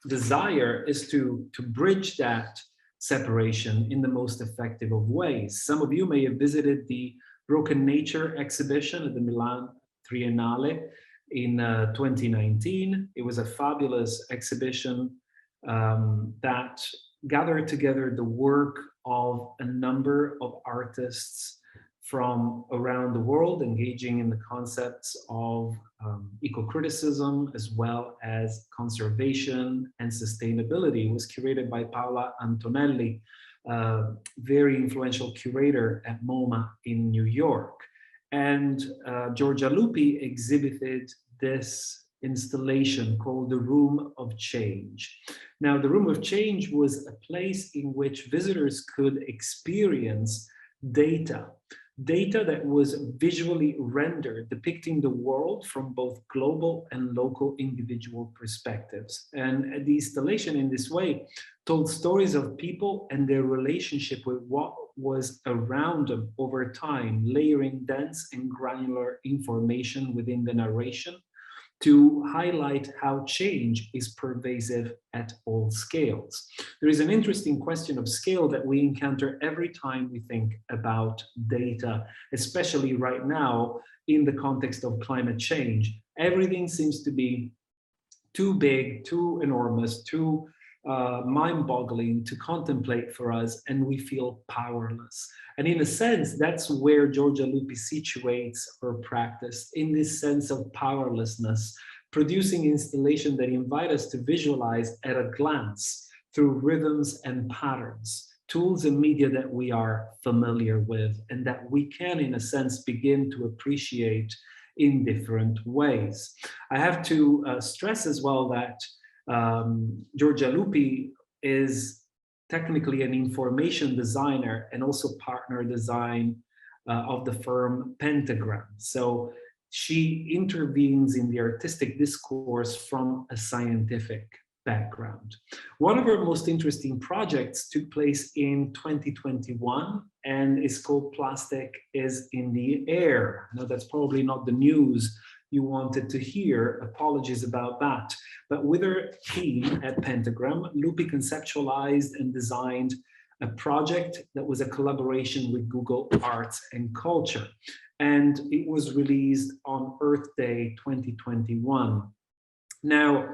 desire is to bridge that separation in the most effective of ways. Some of you may have visited the Broken Nature exhibition at the Milan Triennale in 2019. It was a fabulous exhibition that gathered together the work of a number of artists from around the world, engaging in the concepts of eco-criticism as well as conservation and sustainability. It was curated by Paola Antonelli, very influential curator at MoMA in New York. And Giorgia Lupi exhibited this installation called the Room of Change. Now, the Room of Change was a place in which visitors could experience data that was visually rendered, depicting the world from both global and local individual perspectives. And the installation in this way told stories of people and their relationship with what was around them over time, layering dense and granular information within the narration to highlight how change is pervasive at all scales. There is an interesting question of scale that we encounter every time we think about data, especially right now in the context of climate change. Everything seems to be too big, too enormous, too mind-boggling to contemplate for us, and we feel powerless. And in a sense, that's where Giorgia Lupi situates her practice, in this sense of powerlessness, producing installations that invite us to visualize at a glance through rhythms and patterns, tools and media that we are familiar with and that we can, in a sense, begin to appreciate in different ways. I have to stress as well that Giorgia Lupi is technically an information designer and also partner design of the firm Pentagram. So she intervenes in the artistic discourse from a scientific background. One of her most interesting projects took place in 2021 and is called Plastic is in the Air. I know that's probably not the news you wanted to hear, apologies about that. But with her team at Pentagram, Lupi conceptualized and designed a project that was a collaboration with Google Arts and Culture. And it was released on Earth Day 2021. Now,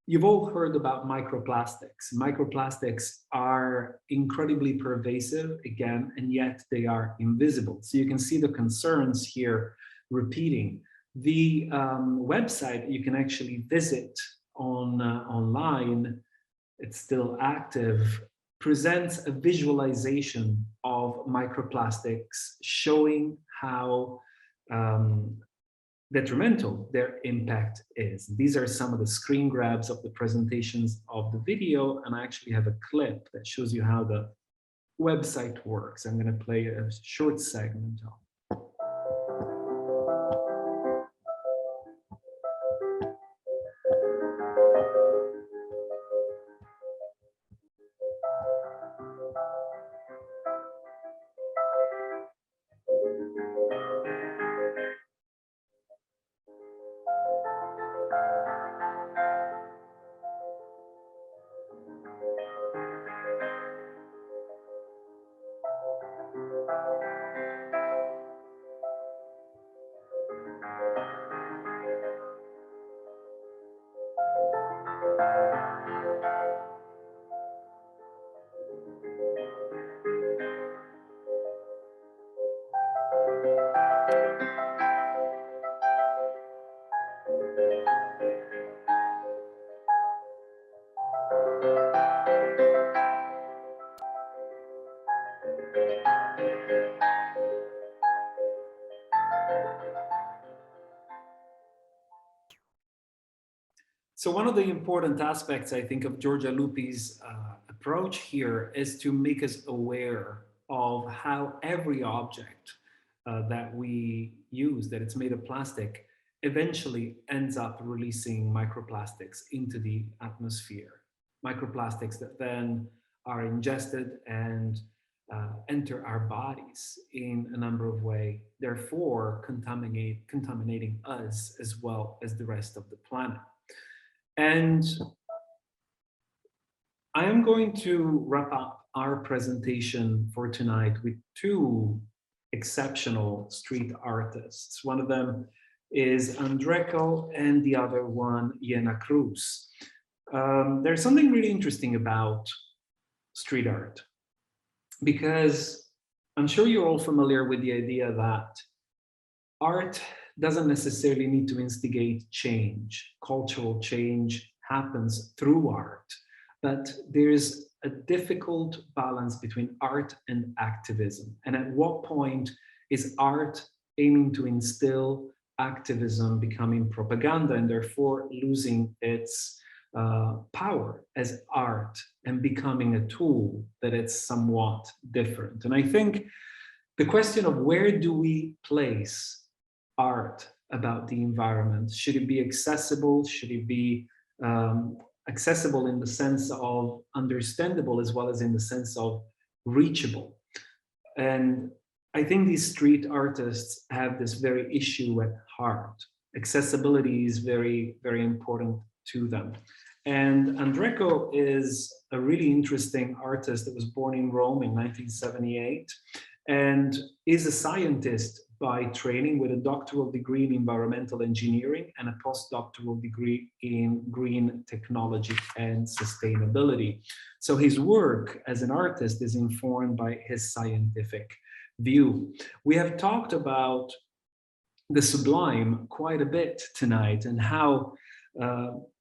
you've all heard about microplastics. Microplastics are incredibly pervasive, again, and yet they are invisible. So you can see the concerns here repeating. The website you can actually visit on online, it's still active, presents a visualization of microplastics, showing how detrimental their impact is. These are some of the screen grabs of the presentations of the video, and I actually have a clip that shows you how the website works. I'm going to play a short segment of. So one of the important aspects, I think, of Giorgia Lupi's approach here is to make us aware of how every object that we use, that it's made of plastic, eventually ends up releasing microplastics into the atmosphere. Microplastics that then are ingested and enter our bodies in a number of ways, therefore contaminating us as well as the rest of the planet. And I am going to wrap up our presentation for tonight with two exceptional street artists. One of them is Andreco and the other one, Iena Cruz. There's something really interesting about street art, because I'm sure you're all familiar with the idea that art doesn't necessarily need to instigate change. Cultural change happens through art, but there's a difficult balance between art and activism. And at what point is art aiming to instill activism becoming propaganda and therefore losing its power as art and becoming a tool that is somewhat different? And I think the question of where do we place art about the environment? Should it be accessible? Should it be accessible in the sense of understandable as well as in the sense of reachable? And I think these street artists have this very issue at heart. Accessibility is very, very important to them. And Andreco is a really interesting artist that was born in Rome in 1978 and is a scientist by training, with a doctoral degree in environmental engineering and a postdoctoral degree in green technology and sustainability. So his work as an artist is informed by his scientific view. We have talked about the sublime quite a bit tonight, and how,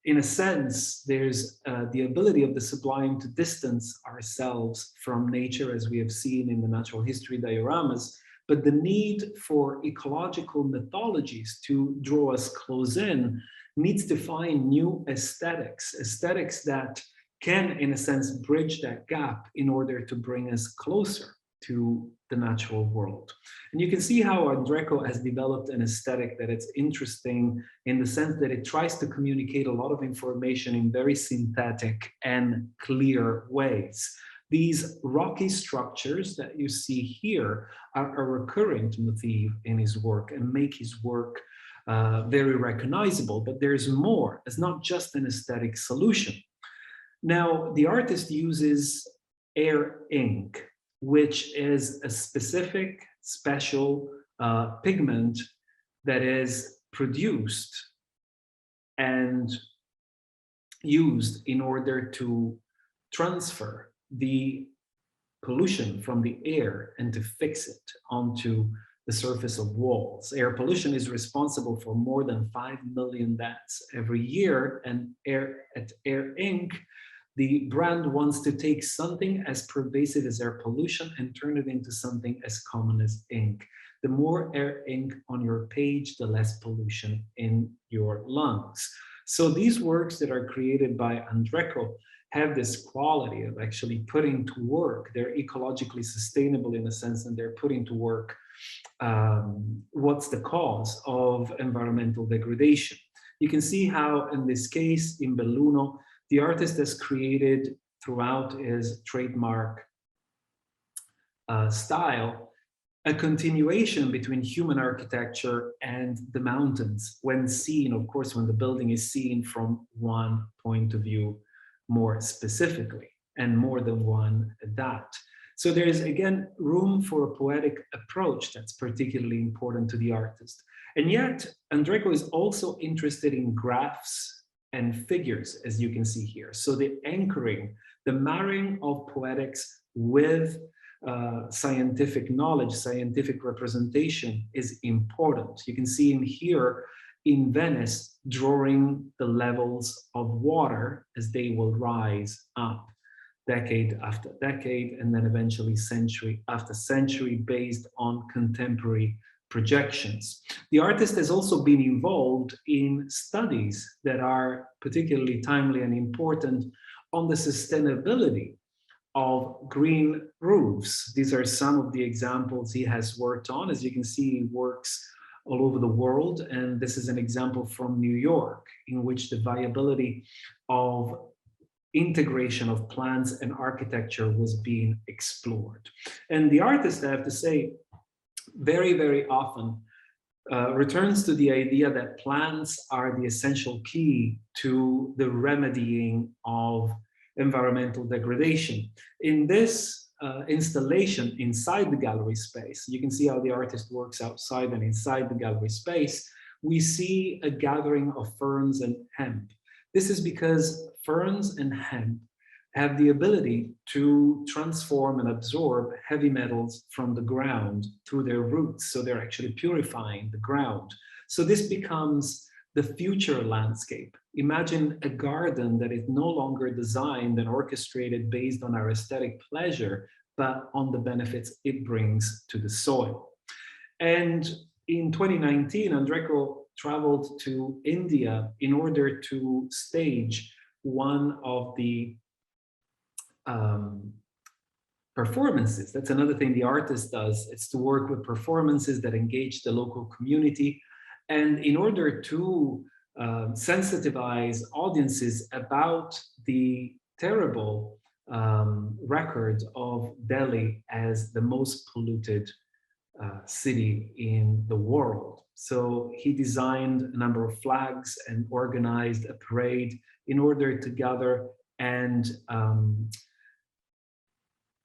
in a sense, there's the ability of the sublime to distance ourselves from nature, as we have seen in the natural history dioramas, but the need for ecological mythologies to draw us close in needs to find new aesthetics that can, in a sense, bridge that gap in order to bring us closer to the natural world. And you can see how Andreco has developed an aesthetic that is interesting in the sense that it tries to communicate a lot of information in very synthetic and clear ways. These rocky structures that you see here are a recurrent motif in his work and make his work very recognizable, but there's more. It's not just an aesthetic solution. Now, the artist uses air ink, which is a specific, special pigment that is produced and used in order to transfer the pollution from the air and to fix it onto the surface of walls. Air pollution is responsible for more than 5 million deaths every year, and at Air Inc., the brand wants to take something as pervasive as air pollution and turn it into something as common as ink. The more air ink on your page, the less pollution in your lungs. So these works that are created by Andreco have this quality of actually putting to work. They're ecologically sustainable in a sense, and they're putting to work what's the cause of environmental degradation. You can see how in this case, in Belluno, the artist has created throughout his trademark style a continuation between human architecture and the mountains when seen, of course, when the building is seen from one point of view more specifically, and more than one at that. So there is, again, room for a poetic approach that's particularly important to the artist. And yet, Andreco is also interested in graphs and figures, as you can see here. So the anchoring, the marrying of poetics with scientific knowledge, scientific representation is important. You can see him here in Venice drawing the levels of water as they will rise up decade after decade, and then eventually century after century based on contemporary projections. The artist has also been involved in studies that are particularly timely and important on the sustainability of green roofs. These are some of the examples he has worked on. As you can see, he works all over the world, and this is an example from New York in which the viability of integration of plants and architecture was being explored. And the artist, I have to say, very, very often returns to the idea that plants are the essential key to the remedying of environmental degradation. In this installation inside the gallery space, you can see how the artist works outside and inside the gallery space, we see a gathering of ferns and hemp. This is because ferns and hemp have the ability to transform and absorb heavy metals from the ground through their roots. So they're actually purifying the ground. So this becomes the future landscape. Imagine a garden that is no longer designed and orchestrated based on our aesthetic pleasure, but on the benefits it brings to the soil. And in 2019, Andreco traveled to India in order to stage one of the performances. That's another thing the artist does. It's to work with performances that engage the local community. And in order to sensitize audiences about the terrible record of Delhi as the most polluted city in the world. So he designed a number of flags and organized a parade in order to gather and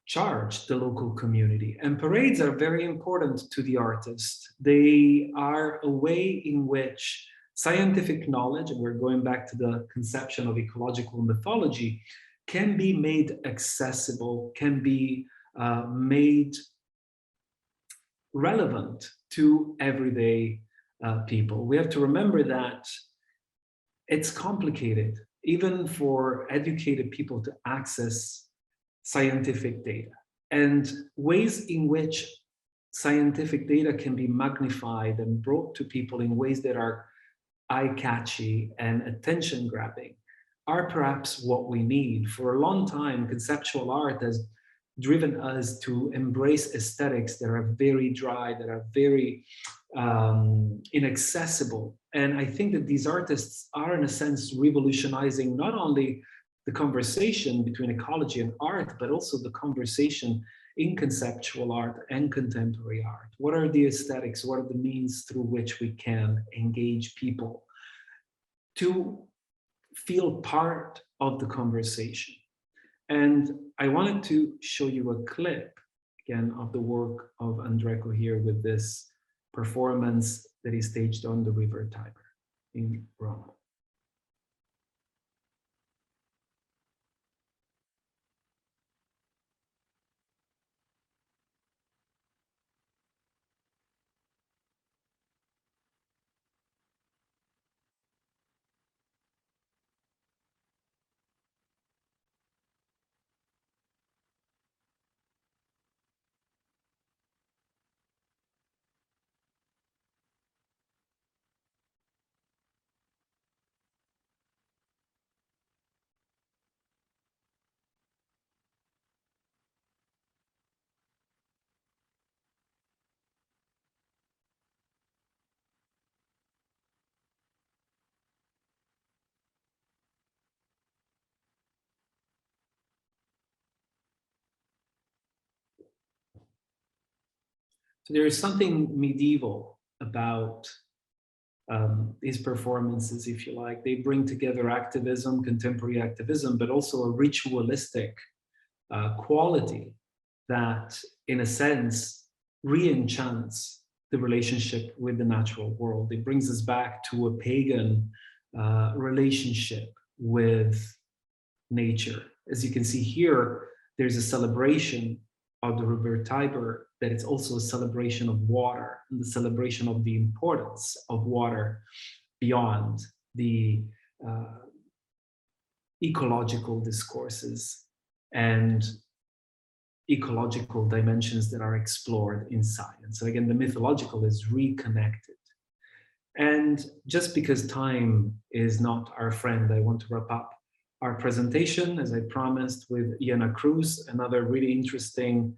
charge the local community. And parades are very important to the artist. They are a way in which scientific knowledge, and we're going back to the conception of ecological mythology, can be made accessible, can be made relevant to everyday people. We have to remember that it's complicated, even for educated people, to access scientific data, and ways in which scientific data can be magnified and brought to people in ways that are eye-catchy and attention-grabbing are perhaps what we need. For a long time, conceptual art has driven us to embrace aesthetics that are very dry, that are very inaccessible. And I think that these artists are, in a sense, revolutionizing not only the conversation between ecology and art, but also the conversation in conceptual art and contemporary art. What are the aesthetics? What are the means through which we can engage people to feel part of the conversation? And I wanted to show you a clip, again, of the work of Andreco here with this performance that he staged on the River Tiber in Rome. So there is something medieval about these performances, if you like. They bring together activism, contemporary activism, but also a ritualistic quality that, in a sense, re-enchants the relationship with the natural world. It brings us back to a pagan relationship with nature. As you can see here, there's a celebration of the river Tiber, that it's also a celebration of water and the celebration of the importance of water beyond the ecological discourses and ecological dimensions that are explored in science. So again, the mythological is reconnected. And just because time is not our friend, I want to wrap up our presentation, as I promised, with Iena Cruz, another really interesting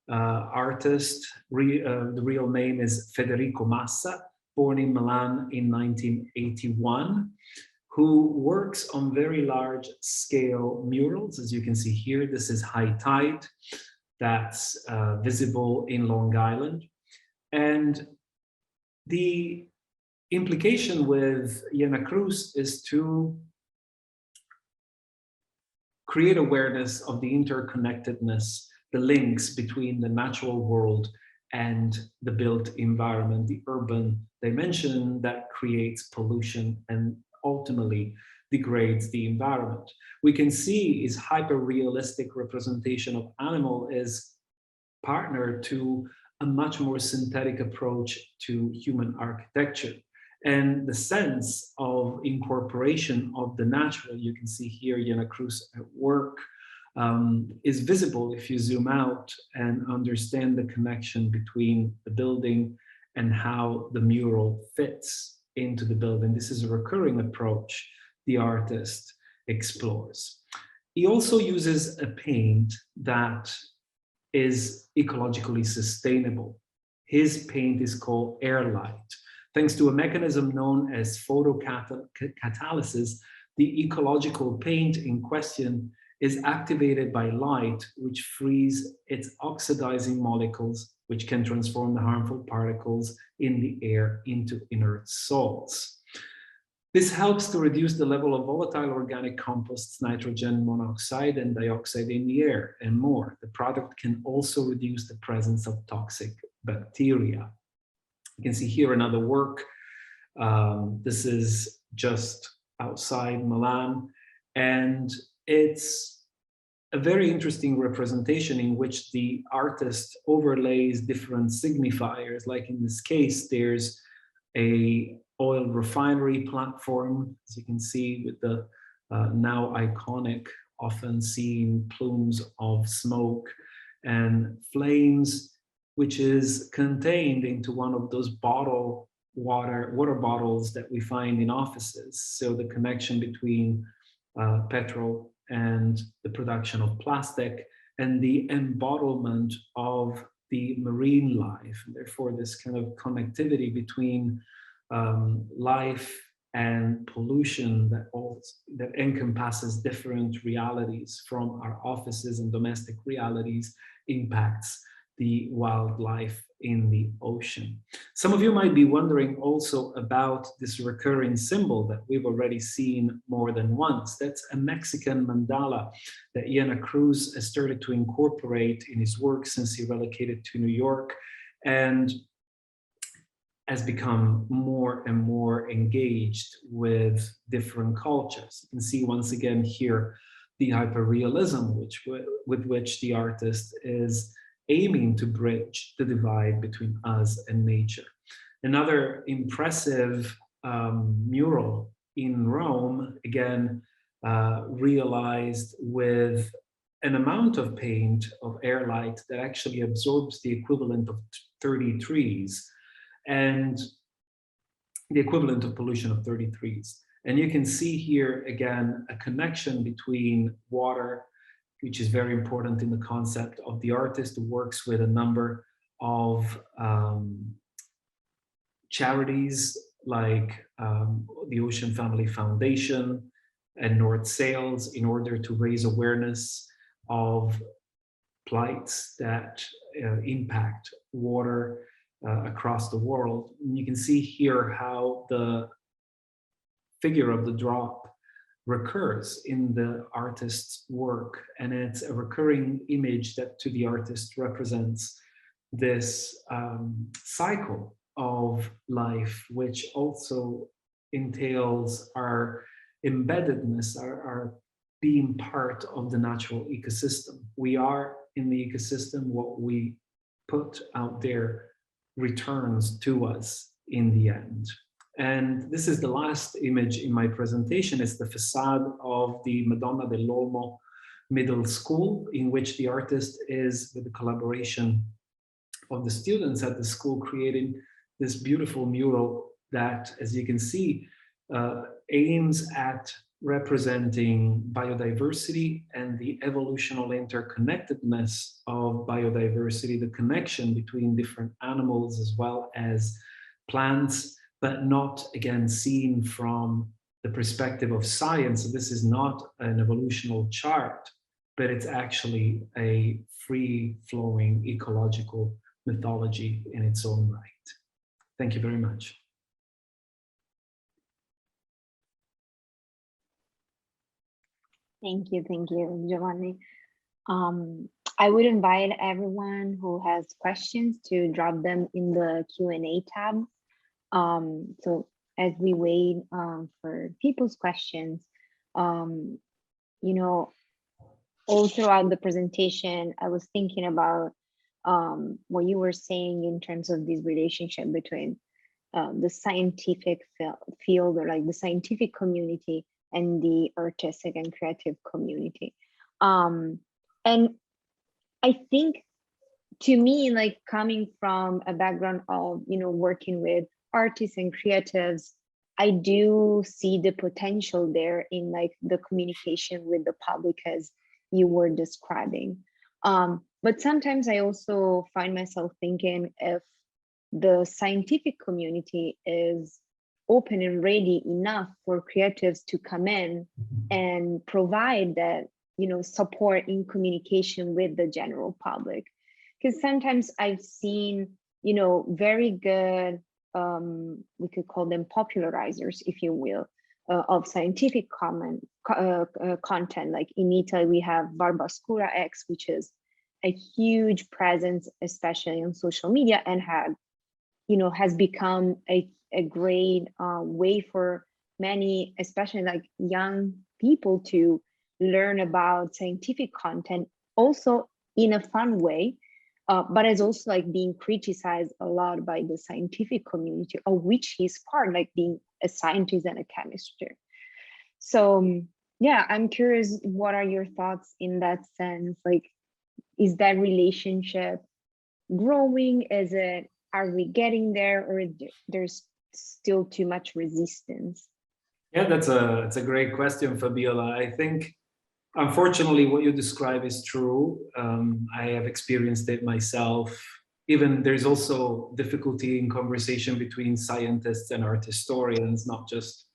artist. The real name is Federico Masa, born in Milan in 1981, who works on very large scale murals. As you can see here, this is high tide, that's visible in Long Island. And the implication with Iena Cruz is to create awareness of the interconnectedness, the links between the natural world and the built environment, the urban dimension that creates pollution and ultimately degrades the environment. We can see his hyper-realistic representation of animal is partnered to a much more synthetic approach to human architecture. And the sense of incorporation of the natural, you can see here Iena Cruz at work, is visible if you zoom out and understand the connection between the building and how the mural fits into the building. This is a recurring approach the artist explores. He also uses a paint that is ecologically sustainable. His paint is called Airlight. Thanks to a mechanism known as photocatalysis, the ecological paint in question is activated by light, which frees its oxidizing molecules, which can transform the harmful particles in the air into inert salts. This helps to reduce the level of volatile organic composts, nitrogen monoxide and dioxide in the air, and more. The product can also reduce the presence of toxic bacteria. You can see here another work. This is just outside Milan, and it's a very interesting representation in which the artist overlays different signifiers. Like in this case, there's a oil refinery platform, as you can see, with the now iconic, often seen plumes of smoke and flames, which is contained into one of those water bottles that we find in offices. So the connection between petrol and the production of plastic and the embottlement of the marine life. And therefore, this kind of connectivity between life and pollution that encompasses different realities from our offices and domestic realities impacts the wildlife in the ocean. Some of you might be wondering also about this recurring symbol that we've already seen more than once. That's a Mexican mandala that Iena Cruz has started to incorporate in his work since he relocated to New York and has become more and more engaged with different cultures. You can see once again here the hyperrealism with which the artist is aiming to bridge the divide between us and nature. Another impressive mural in Rome, again, realized with an amount of paint of Airlight that actually absorbs the equivalent of 30 trees and the equivalent of pollution of 30 trees. And you can see here, again, a connection between water, which is very important in the concept of the artist who works with a number of charities like the Ocean Family Foundation and North Sails in order to raise awareness of plights that impact water across the world. And you can see here how the figure of the drop recurs in the artist's work, and it's a recurring image that to the artist represents this cycle of life, which also entails our embeddedness, our being part of the natural ecosystem. We are in the ecosystem. What we put out there returns to us in the end. And this is the last image in my presentation. It's the facade of the Madonna dell'Olmo Middle School, in which the artist is, with the collaboration of the students at the school, creating this beautiful mural that, as you can see, aims at representing biodiversity and the evolutional interconnectedness of biodiversity, the connection between different animals as well as plants, but not, again, seen from the perspective of science. So this is not an evolutional chart, but it's actually a free-flowing ecological mythology in its own right. Thank you very much. Thank you, Giovanni. I would invite everyone who has questions to drop them in the Q&A tab. So as we wait for people's questions, you know, all throughout the presentation, I was thinking about what you were saying in terms of this relationship between the scientific field, or like the scientific community, and the artistic and creative community. And I think, to me, like coming from a background of, you know, working with artists and creatives, I do see the potential there in like the communication with the public as you were describing. But sometimes I also find myself thinking, if the scientific community is open and ready enough for creatives to come in and provide that, you know, support in communication with the general public. Because sometimes I've seen, you know, very good, we could call them popularizers, if you will, of scientific content. Like in Italy, we have Barbascura X, which is a huge presence, especially on social media, and had, you know, has become a great way for many, especially like young people, to learn about scientific content, also in a fun way, but as also like being criticized a lot by the scientific community, of which he's part, like being a scientist and a chemist. So yeah, I'm curious, what are your thoughts in that sense? Like, is that relationship growing? Are we getting there, or there's still too much resistance? Yeah, that's a great question, Fabiola. I think, unfortunately, what you describe is true. I have experienced it myself. Even there's also difficulty in conversation between scientists and art historians, not just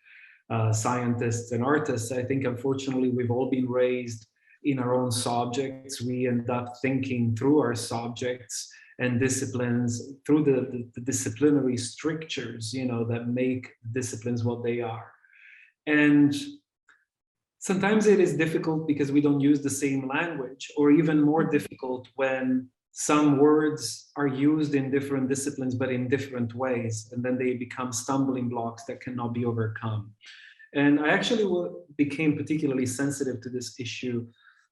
scientists and artists. I think, unfortunately, we've all been raised in our own subjects. We end up thinking through our subjects and disciplines through the disciplinary strictures, you know, that make disciplines what they are. And sometimes it is difficult because we don't use the same language, or even more difficult when some words are used in different disciplines, but in different ways, and then they become stumbling blocks that cannot be overcome. And I actually became particularly sensitive to this issue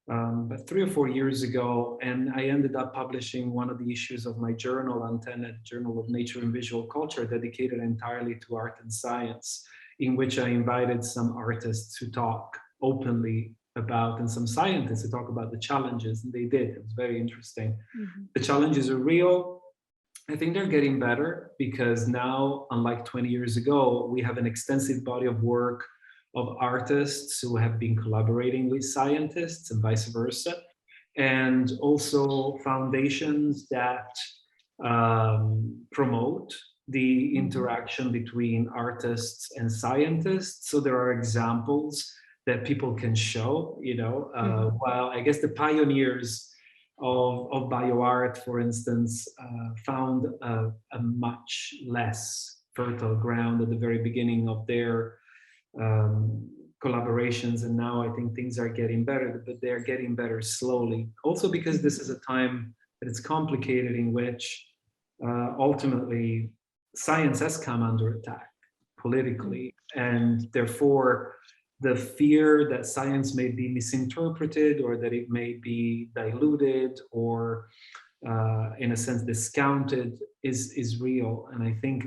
about 3 or 4 years ago, and I ended up publishing one of the issues of my journal, Antenna, Journal of Nature and Visual Culture, dedicated entirely to art and science, in which I invited some artists to talk openly about, and some scientists to talk about the challenges, and they did. It was very interesting. Mm-hmm. The challenges are real. I think they're getting better, because now, unlike 20 years ago, we have an extensive body of work of artists who have been collaborating with scientists and vice versa, and also foundations that promote the interaction between artists and scientists. So there are examples that people can show, you know, while I guess the pioneers of bioart, for instance, found a much less fertile ground at the very beginning of their collaborations, and now I think things are getting better, but they're getting better slowly. Also because this is a time that it's complicated, in which ultimately science has come under attack politically, and therefore the fear that science may be misinterpreted, or that it may be diluted, or in a sense discounted, is real. And I think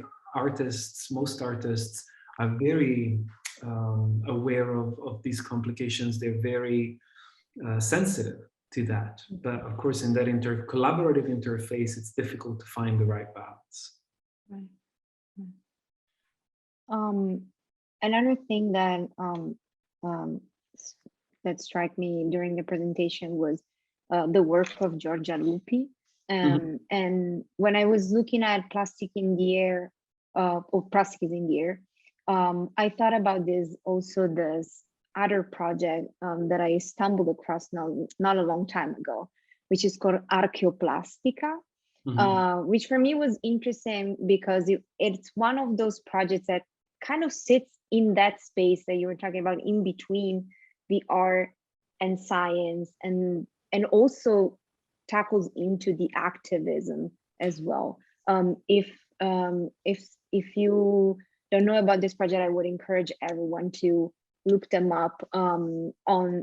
most artists are very aware of these complications. They're very sensitive to that. But of course, in that collaborative interface, it's difficult to find the right balance. Right. Another thing that that struck me during the presentation was the work of Giorgia Lupi. And when I was looking at Plastic in the Air, or Plastic is in the Air, I thought about this other project that I stumbled across not a long time ago, which is called Archeoplastica, which for me was interesting because it's one of those projects that kind of sits in that space that you were talking about, in between the art and science, and also tackles into the activism as well. If you don't know about this project, I would encourage everyone to look them up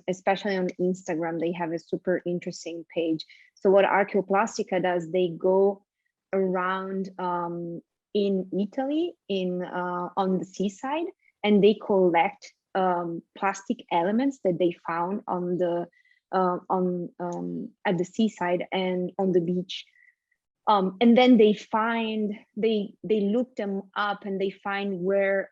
especially on Instagram. They have a super interesting page. So what Archeoplastica does, they go around in Italy, on the seaside, and they collect plastic elements that they found on the at the seaside and on the beach. And then they look them up, and they find where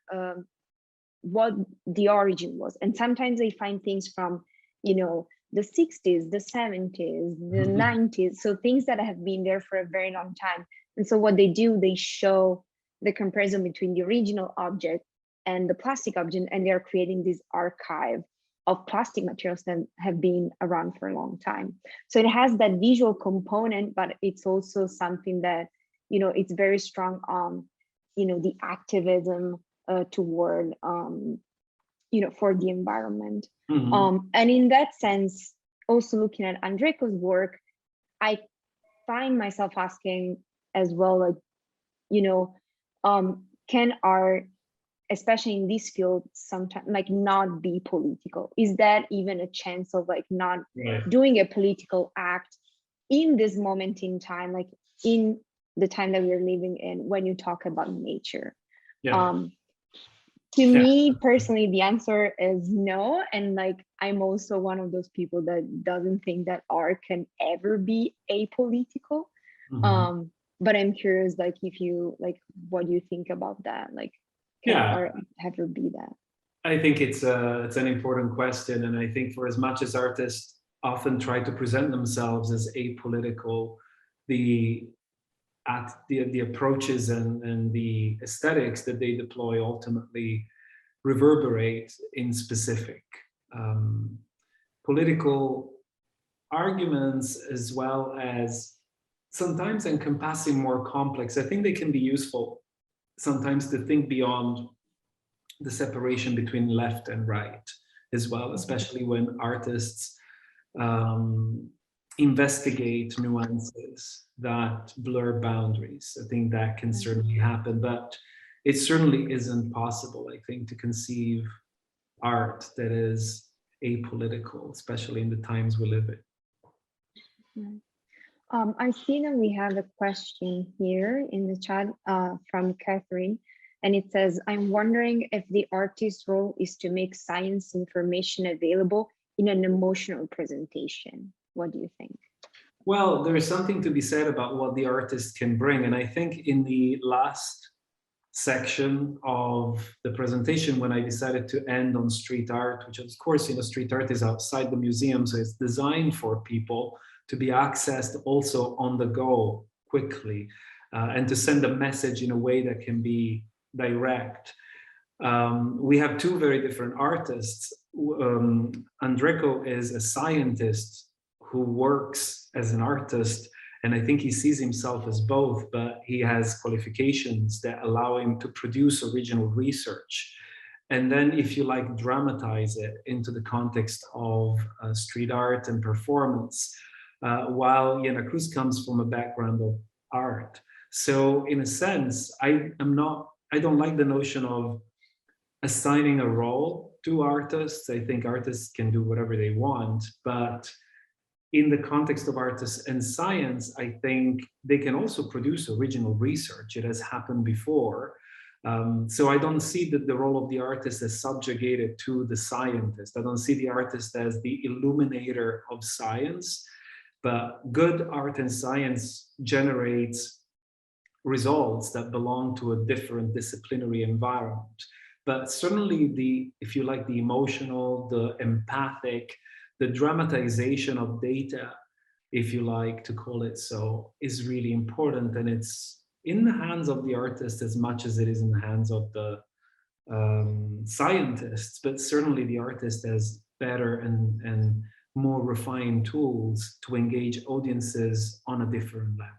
what the origin was. And sometimes they find things from, the 60s, the 70s, the 90s. So things that have been there for a very long time. And so what they do, they show the comparison between the original object and the plastic object, and they're creating this archive of plastic materials that have been around for a long time. So it has that visual component, but it's also something that, it's very strong on, the activism toward, for the environment. And in that sense, also looking at Andreco's work, I find myself asking as well, can art, especially in this field, sometimes not be political? Is that even a chance of not doing a political act in this moment in time, in the time that we're living in, when you talk about nature? To me personally, the answer is no. And I'm also one of those people that doesn't think that art can ever be apolitical. But I'm curious, if you what do you think about that? Can art ever be that? I think it's an important question, and I think for as much as artists often try to present themselves as apolitical, the approaches and the aesthetics that they deploy ultimately reverberate in specific political arguments, as well as sometimes encompassing more complex. I think they can be useful sometimes to think beyond the separation between left and right as well, especially when artists investigate nuances that blur boundaries. I think that can certainly happen, but it certainly isn't possible, I think, to conceive art that is apolitical, especially in the times we live in. I see that we have a question here in the chat from Catherine, and it says, I'm wondering if the artist's role is to make science information available in an emotional presentation. What do you think? Well, there is something to be said about what the artist can bring. And I think in the last section of the presentation, when I decided to end on street art, which of course, street art is outside the museum, so it's designed for people to be accessed also on the go quickly, and to send a message in a way that can be direct. We have two very different artists. Andreco is a scientist who works as an artist, and I think he sees himself as both, but he has qualifications that allow him to produce original research. And then, if you like, dramatize it into the context of street art and performance, while Iena Cruz comes from a background of art. So in a sense, I don't like the notion of assigning a role to artists. I think artists can do whatever they want, but in the context of artists and science, I think they can also produce original research. It has happened before. So I don't see that the role of the artist as subjugated to the scientist. I don't see the artist as the illuminator of science, but good art and science generates results that belong to a different disciplinary environment. But certainly the, if you like, the emotional, the empathic, the dramatization of data, if you like to call it so, is really important. And it's in the hands of the artist as much as it is in the hands of the scientists, but certainly the artist has better and more refined tools to engage audiences on a different level.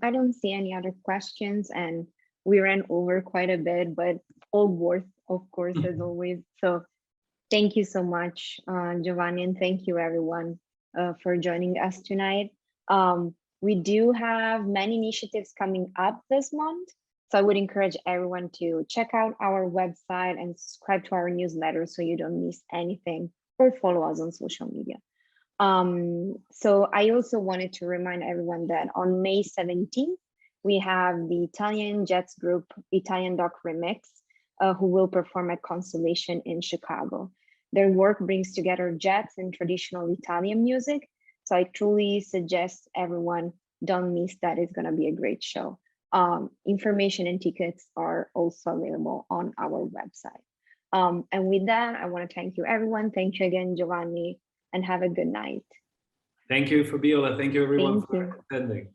I don't see any other questions, and we ran over quite a bit, but all worth, of course, as always. So thank you so much, Giovanni, and thank you everyone for joining us tonight. We do have many initiatives coming up this month, so I would encourage everyone to check out our website and subscribe to our newsletter so you don't miss anything, or follow us on social media. So I also wanted to remind everyone that on May 17th, we have the Italian Jazz group, Italian Doc Remix, who will perform at Constellation in Chicago. Their work brings together jazz and traditional Italian music. So I truly suggest everyone don't miss that. It's gonna be a great show. Information and tickets are also available on our website. And with that, I wanna thank you everyone. Thank you again, Giovanni, and have a good night. Thank you, Fabiola. Thank you everyone for attending.